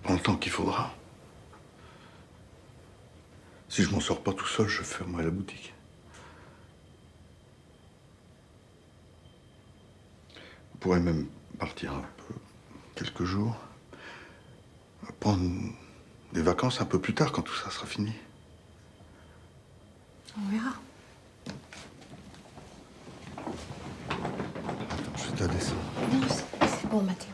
Prends le temps qu'il faudra. Si je m'en sors pas tout seul, je fermerai la boutique. On pourrait même partir un peu, quelques jours. Prendre des vacances un peu plus tard, quand tout ça sera fini. On verra. Attends, je vais te la descendre. Non, c'est bon, Mathéo.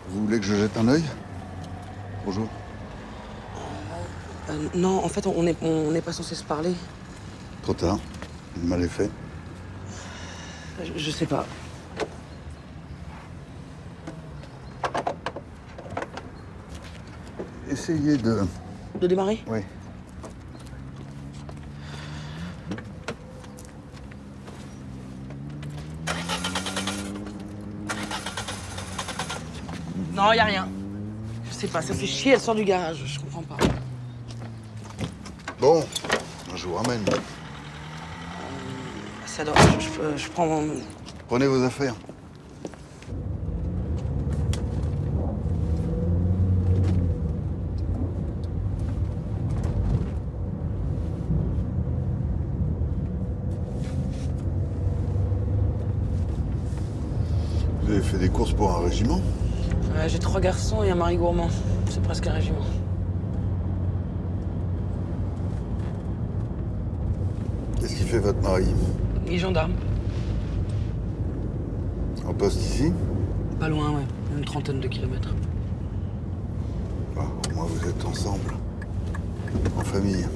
Vous voulez que je jette un œil? Bonjour. Non, en fait, on n'est pas censé se parler. Trop tard. Le mal est fait. Je sais pas. Essayez de... De démarrer? Oui. Non, y a rien. Je sais pas, ça fait chier, elle sort du garage, je comprends pas. Bon, je vous ramène. Ça doit... je prends... Prenez vos affaires. Vous avez fait des courses pour un régiment? J'ai 3 garçons et un mari gourmand. C'est presque un régiment. Qu'est-ce qu'il fait votre mari? Il est gendarme. En poste ici? Pas loin, ouais. Une 30aine de kilomètres. Ah, au moins vous êtes ensemble. En famille.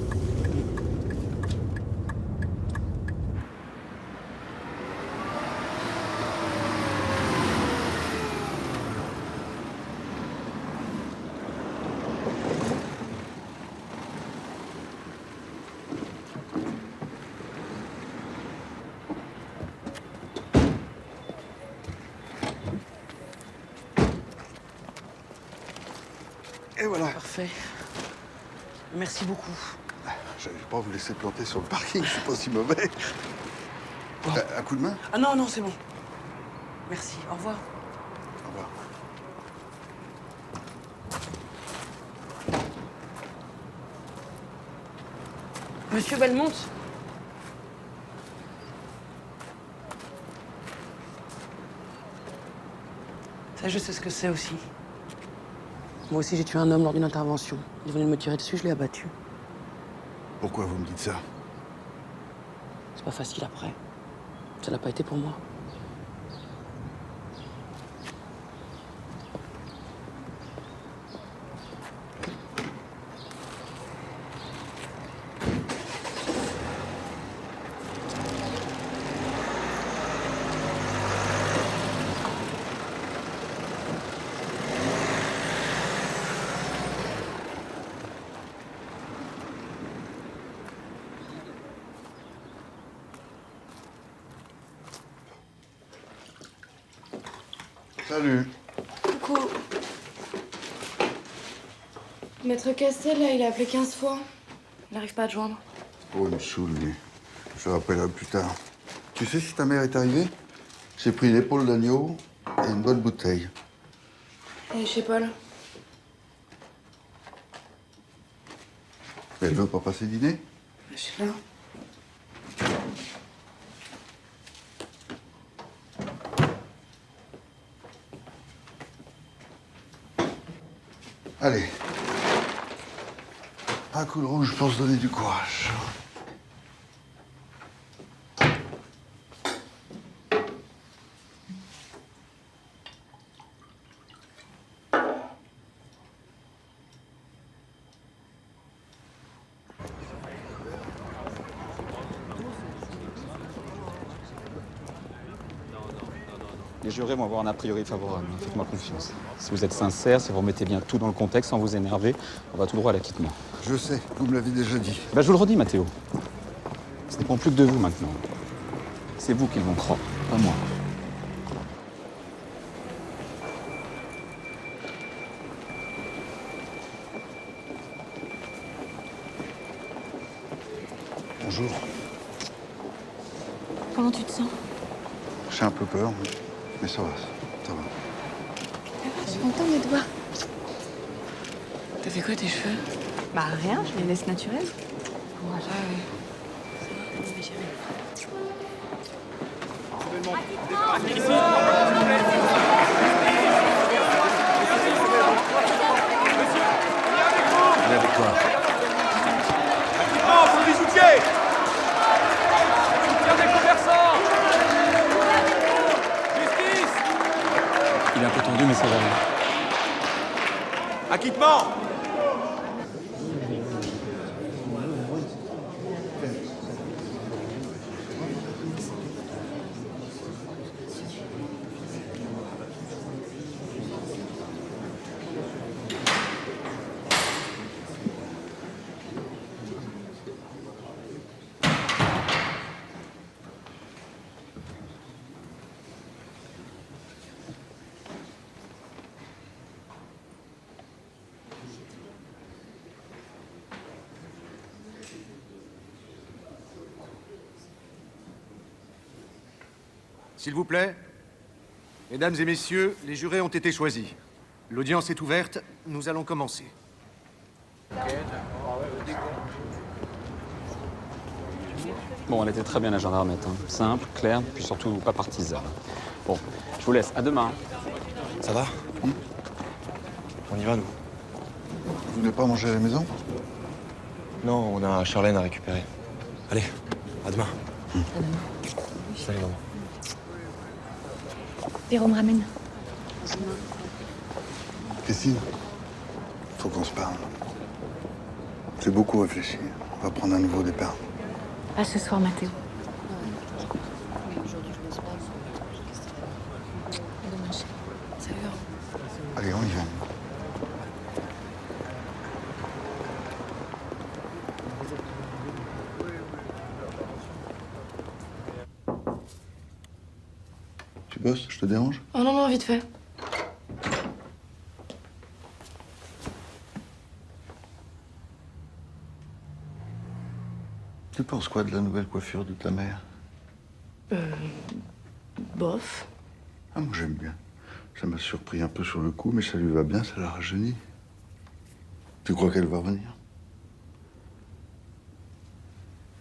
Et voilà. Parfait. Merci beaucoup. Je vais pas vous laisser planter sur le parking, je suis pas si mauvais. Bon. Un coup de main? Ah non, non, c'est bon. Merci. Au revoir. Au revoir. Monsieur Belmont. Ça, je sais ce que c'est aussi. Moi aussi, j'ai tué un homme lors d'une intervention. Il venait de me tirer dessus, je l'ai abattu. Pourquoi vous me dites ça? C'est pas facile après. Ça n'a pas été pour moi. Salut. Coucou. Maître Castel, là, il a appelé 15 fois. Il n'arrive pas à te joindre. Oh, il me saoule, lui. Je le rappellerai plus tard. Tu sais si ta mère est arrivée? J'ai pris l'épaule d'agneau et une bonne bouteille. Et chez Paul? Elle veut pas passer dîner? Je sais pas. Allez. Un coup de rouge pour se donner du courage. Les jurés vont avoir un a priori favorable, faites-moi confiance. Si vous êtes sincère, si vous remettez bien tout dans le contexte sans vous énerver, on va tout droit à l'acquittement. Je sais, vous me l'avez déjà dit. Bah, je vous le redis, Mathéo. Ce dépend plus que de vous maintenant. C'est vous qui vont croire, pas moi. Bonjour. Comment tu te sens? J'ai un peu peur, mais ça va, ça va. Je suis contente de te voir. T'as fait quoi tes cheveux? Bah rien, je les laisse naturels. Courage. Il est avec toi. Oh, faut des soutiens! Soutien des commerçants! Justice! Il est un peu tendu, mais ça va. Acquittement! S'il vous plaît, mesdames et messieurs, les jurés ont été choisis. L'audience est ouverte, nous allons commencer. Bon, elle était très bien la gendarmette. Hein. Simple, claire, puis surtout pas partisane. Bon, je vous laisse. À demain. Ça va? On y va, nous? Vous voulez pas manger à la maison? Non, on a Charlène à récupérer. Allez, à demain. À demain. Salut, maman. Véro me ramène. Christine, faut qu'on se parle. J'ai beaucoup réfléchi. On va prendre un nouveau départ. À ce soir, Mathéo. Allez, on y va. Tu bosses? Je te dérange? Oh non, non, vite fait. Tu penses quoi de la nouvelle coiffure de ta mère? Bof. Ah, moi j'aime bien. Ça m'a surpris un peu sur le coup, mais ça lui va bien, ça la rajeunit. Tu crois qu'elle va revenir?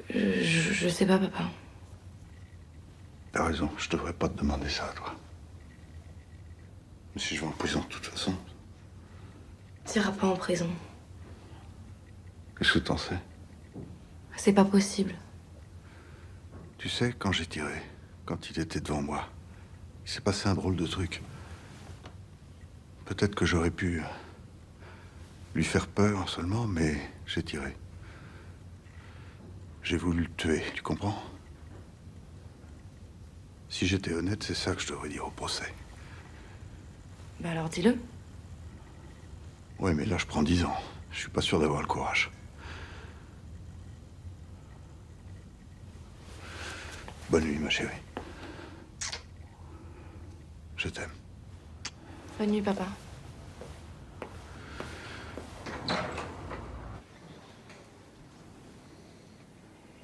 Je sais pas, papa. T'as raison, je devrais pas te demander ça, toi. Mais si je vais en prison, de toute façon. T'iras pas en prison. Qu'est-ce que t'en sais? C'est pas possible. Tu sais, quand j'ai tiré, quand il était devant moi, il s'est passé un drôle de truc. Peut-être que j'aurais pu lui faire peur seulement, mais j'ai tiré. J'ai voulu le tuer, tu comprends? Si j'étais honnête, c'est ça que je devrais dire au procès. Bah alors dis-le. Oui, mais là, je prends 10 ans. Je suis pas sûr d'avoir le courage. Bonne nuit, ma chérie. Je t'aime. Bonne nuit, papa.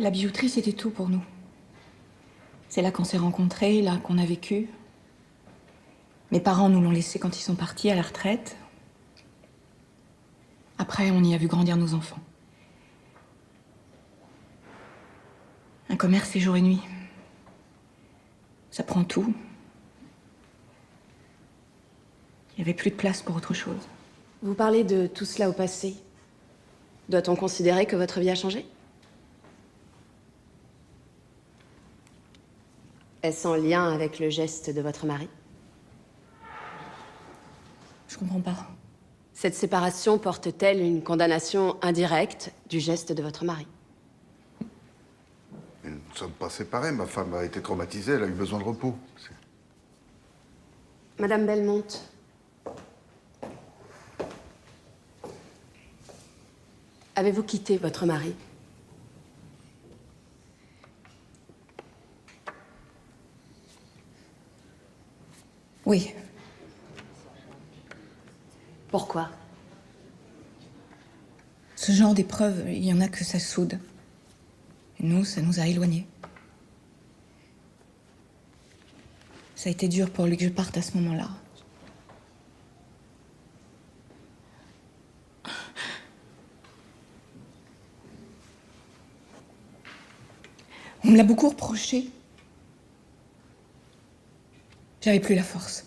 La bijouterie, c'était tout pour nous. C'est là qu'on s'est rencontrés, là qu'on a vécu. Mes parents nous l'ont laissé quand ils sont partis à la retraite. Après, on y a vu grandir nos enfants. Un commerce, c'est jour et nuit. Ça prend tout. Il n'y avait plus de place pour autre chose. Vous parlez de tout cela au passé. Doit-on considérer que votre vie a changé? Est-ce en lien avec le geste de votre mari? Je comprends pas. Cette séparation porte-t-elle une condamnation indirecte du geste de votre mari? Mais nous ne sommes pas séparés. Ma femme a été traumatisée, elle a eu besoin de repos. Madame Belmont, avez-vous quitté votre mari? Oui. Pourquoi? Ce genre d'épreuve, il y en a que ça soude. Et nous, ça nous a éloignés. Ça a été dur pour lui que je parte à ce moment-là. On me l'a beaucoup reproché. J'avais plus la force.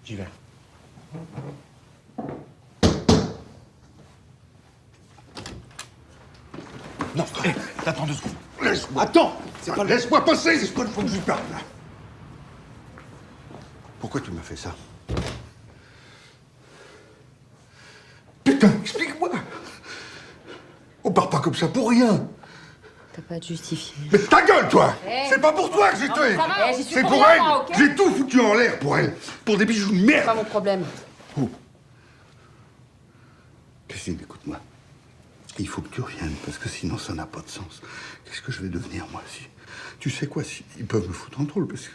J'y vais. Non, frère, t'attends 2 secondes. Laisse-moi. Attends. Laisse-moi passer. C'est pas le fond que je lui parle, là. Pourquoi tu m'as fait ça? Putain, explique-moi. On part pas comme ça pour rien. T'as pas à te justifier. Mais ta gueule, toi. Hey. C'est pas pour toi que j'ai tué. J'y suis C'est pour pour rien, elle. moi, ok? J'ai tout foutu en l'air pour elle. Pour des bijoux de merde. C'est pas mon problème. Oh. Christine, écoute-moi. Il faut que tu reviennes, parce que sinon ça n'a pas de sens. Qu'est-ce que je vais devenir, moi, si... Tu sais quoi, si... Ils peuvent me foutre en drôle, parce que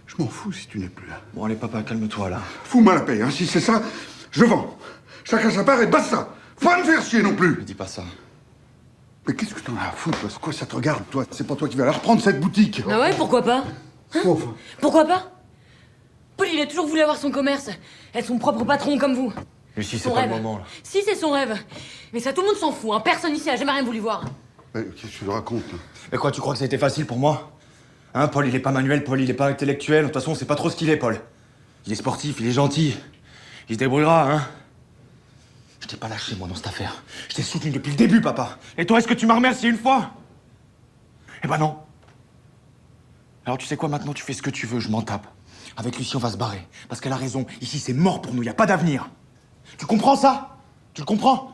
je m'en fous si tu n'es plus là. Bon, allez, papa, calme-toi, là. Fous-moi la paix, hein. Si c'est ça, je vends. Chacun sa part et basta. Faut pas me faire chier non plus. Ne dis pas ça. Mais qu'est-ce que t'en as à foutre, toi? Quoi ça te regarde, toi? C'est pas toi qui vas la reprendre, cette boutique. Ah ouais, pourquoi pas? Hein? Enfin. Pourquoi pas? Paul, il a toujours voulu avoir son commerce, être son propre patron comme vous. Lucie, c'est Son pas le rêve. moment, là. Si, c'est son rêve. Mais ça, tout le monde s'en fout, hein. Personne ici a jamais rien voulu voir. Mais qu'est-ce que tu le racontes, là? Mais quoi, tu crois que ça a été facile pour moi? Hein, Paul, il est pas manuel, Paul, il est pas intellectuel. De toute façon, on sait pas trop ce qu'il est, Paul. Il est sportif, il est gentil. Il se débrouillera, hein. Je t'ai pas lâché, moi, dans cette affaire. Je t'ai soutenu depuis le début, papa. Et toi, est-ce que tu m'as remercié une fois? Eh ben non. Alors, tu sais quoi, maintenant, tu fais ce que tu veux, je m'en tape. Avec Lucie, on va se barrer. Parce qu'elle a raison. Ici, c'est mort pour nous, y a pas d'avenir. Tu comprends ça? Tu le comprends?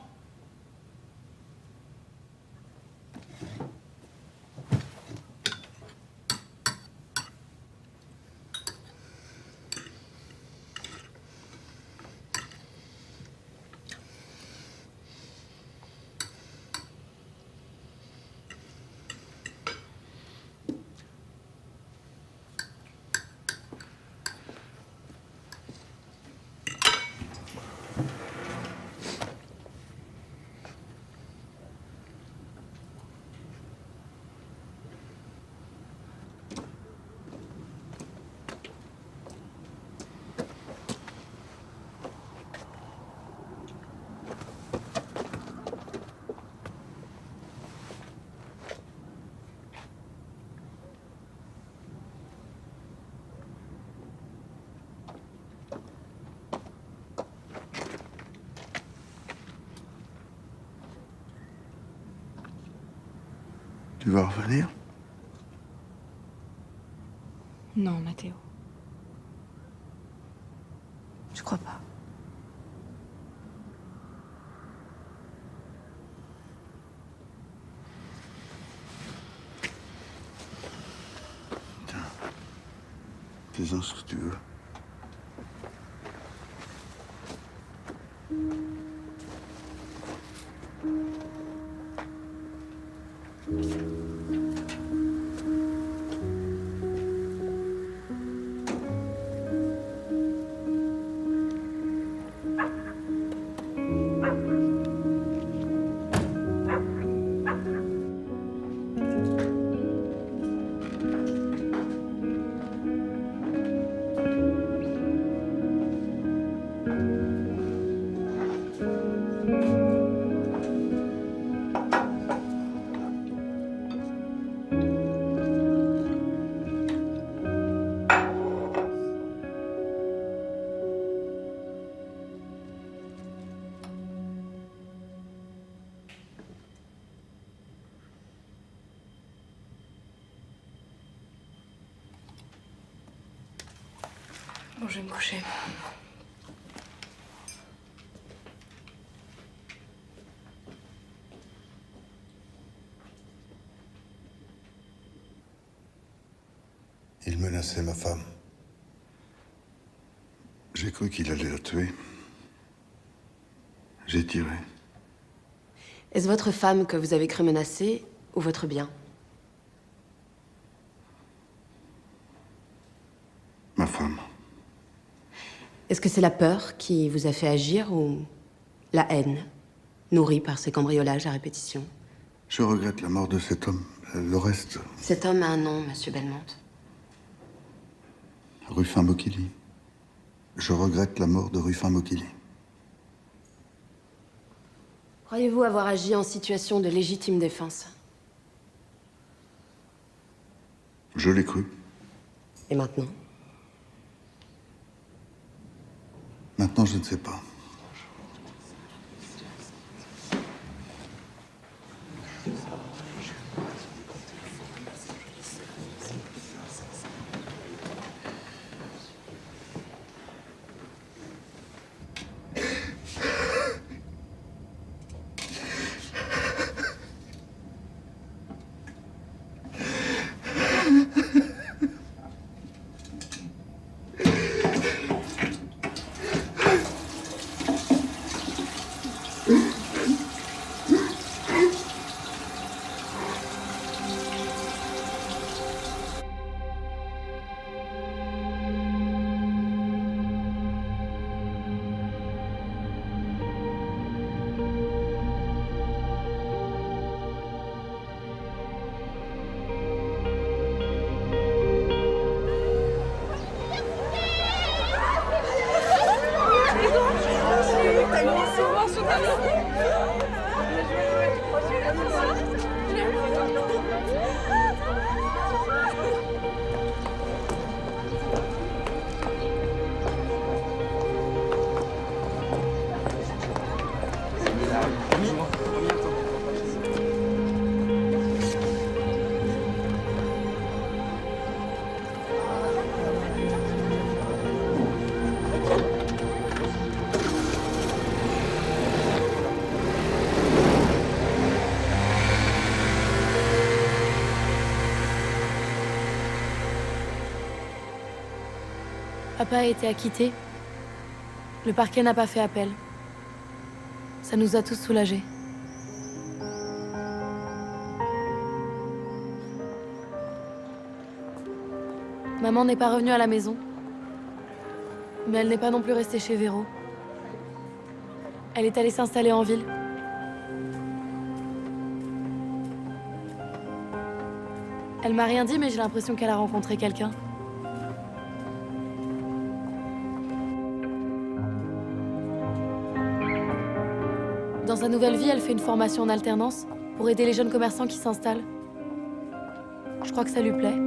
Tu vas revenir? Non, Mathéo. Je crois pas. Fais-en ce que tu veux. Bon, je vais me coucher. Il menaçait ma femme. J'ai cru qu'il allait la tuer. J'ai tiré. Est-ce votre femme que vous avez cru menacer ou votre bien? Ma femme. Est-ce que c'est la peur qui vous a fait agir ou la haine, nourrie par ces cambriolages à répétition? Je regrette la mort de cet homme. Le reste, Cet homme a un nom, Monsieur Belmont. Ruffin Mokili. Je regrette la mort de Ruffin Mokili. Croyez-vous avoir agi en situation de légitime défense? Je l'ai cru. Et maintenant? Maintenant, je ne sais pas. Papa a été acquitté. Le parquet n'a pas fait appel. Ça nous a tous soulagés. Maman n'est pas revenue à la maison. Mais elle n'est pas non plus restée chez Véro. Elle est allée s'installer en ville. Elle m'a rien dit, mais j'ai l'impression qu'elle a rencontré quelqu'un. Dans sa nouvelle vie, elle fait une formation en alternance pour aider les jeunes commerçants qui s'installent. Je crois que ça lui plaît.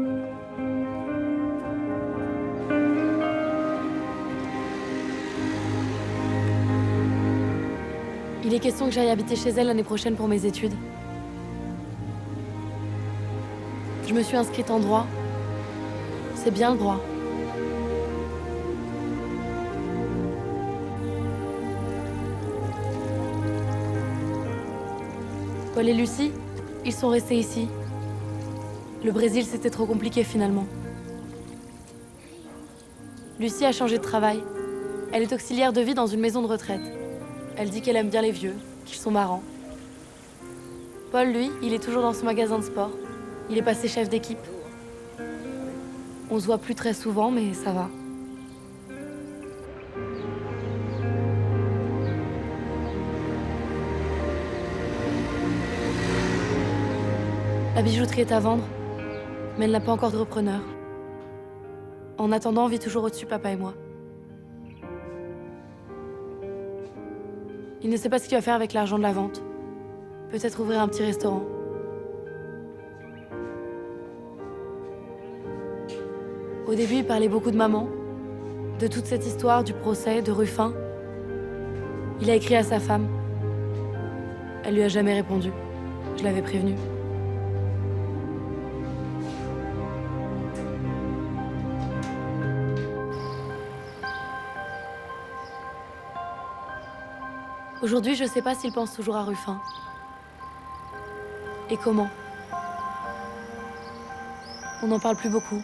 Il est question que j'aille habiter chez elle l'année prochaine pour mes études. Je me suis inscrite en droit. C'est bien le droit. Paul et Lucie, ils sont restés ici. Le Brésil, c'était trop compliqué finalement. Lucie a changé de travail. Elle est auxiliaire de vie dans une maison de retraite. Elle dit qu'elle aime bien les vieux, qu'ils sont marrants. Paul, lui, il est toujours dans son magasin de sport. Il est passé chef d'équipe. On se voit plus très souvent, mais ça va. La bijouterie est à vendre, mais elle n'a pas encore de repreneur. En attendant, on vit toujours au-dessus, papa et moi. Il ne sait pas ce qu'il va faire avec l'argent de la vente. Peut-être ouvrir un petit restaurant. Au début, il parlait beaucoup de maman, de toute cette histoire, du procès, de Ruffin. Il a écrit à sa femme. Elle lui a jamais répondu. Je l'avais prévenue. Aujourd'hui, je sais pas s'il pense toujours à Ruffin. Et comment. On n'en parle plus beaucoup.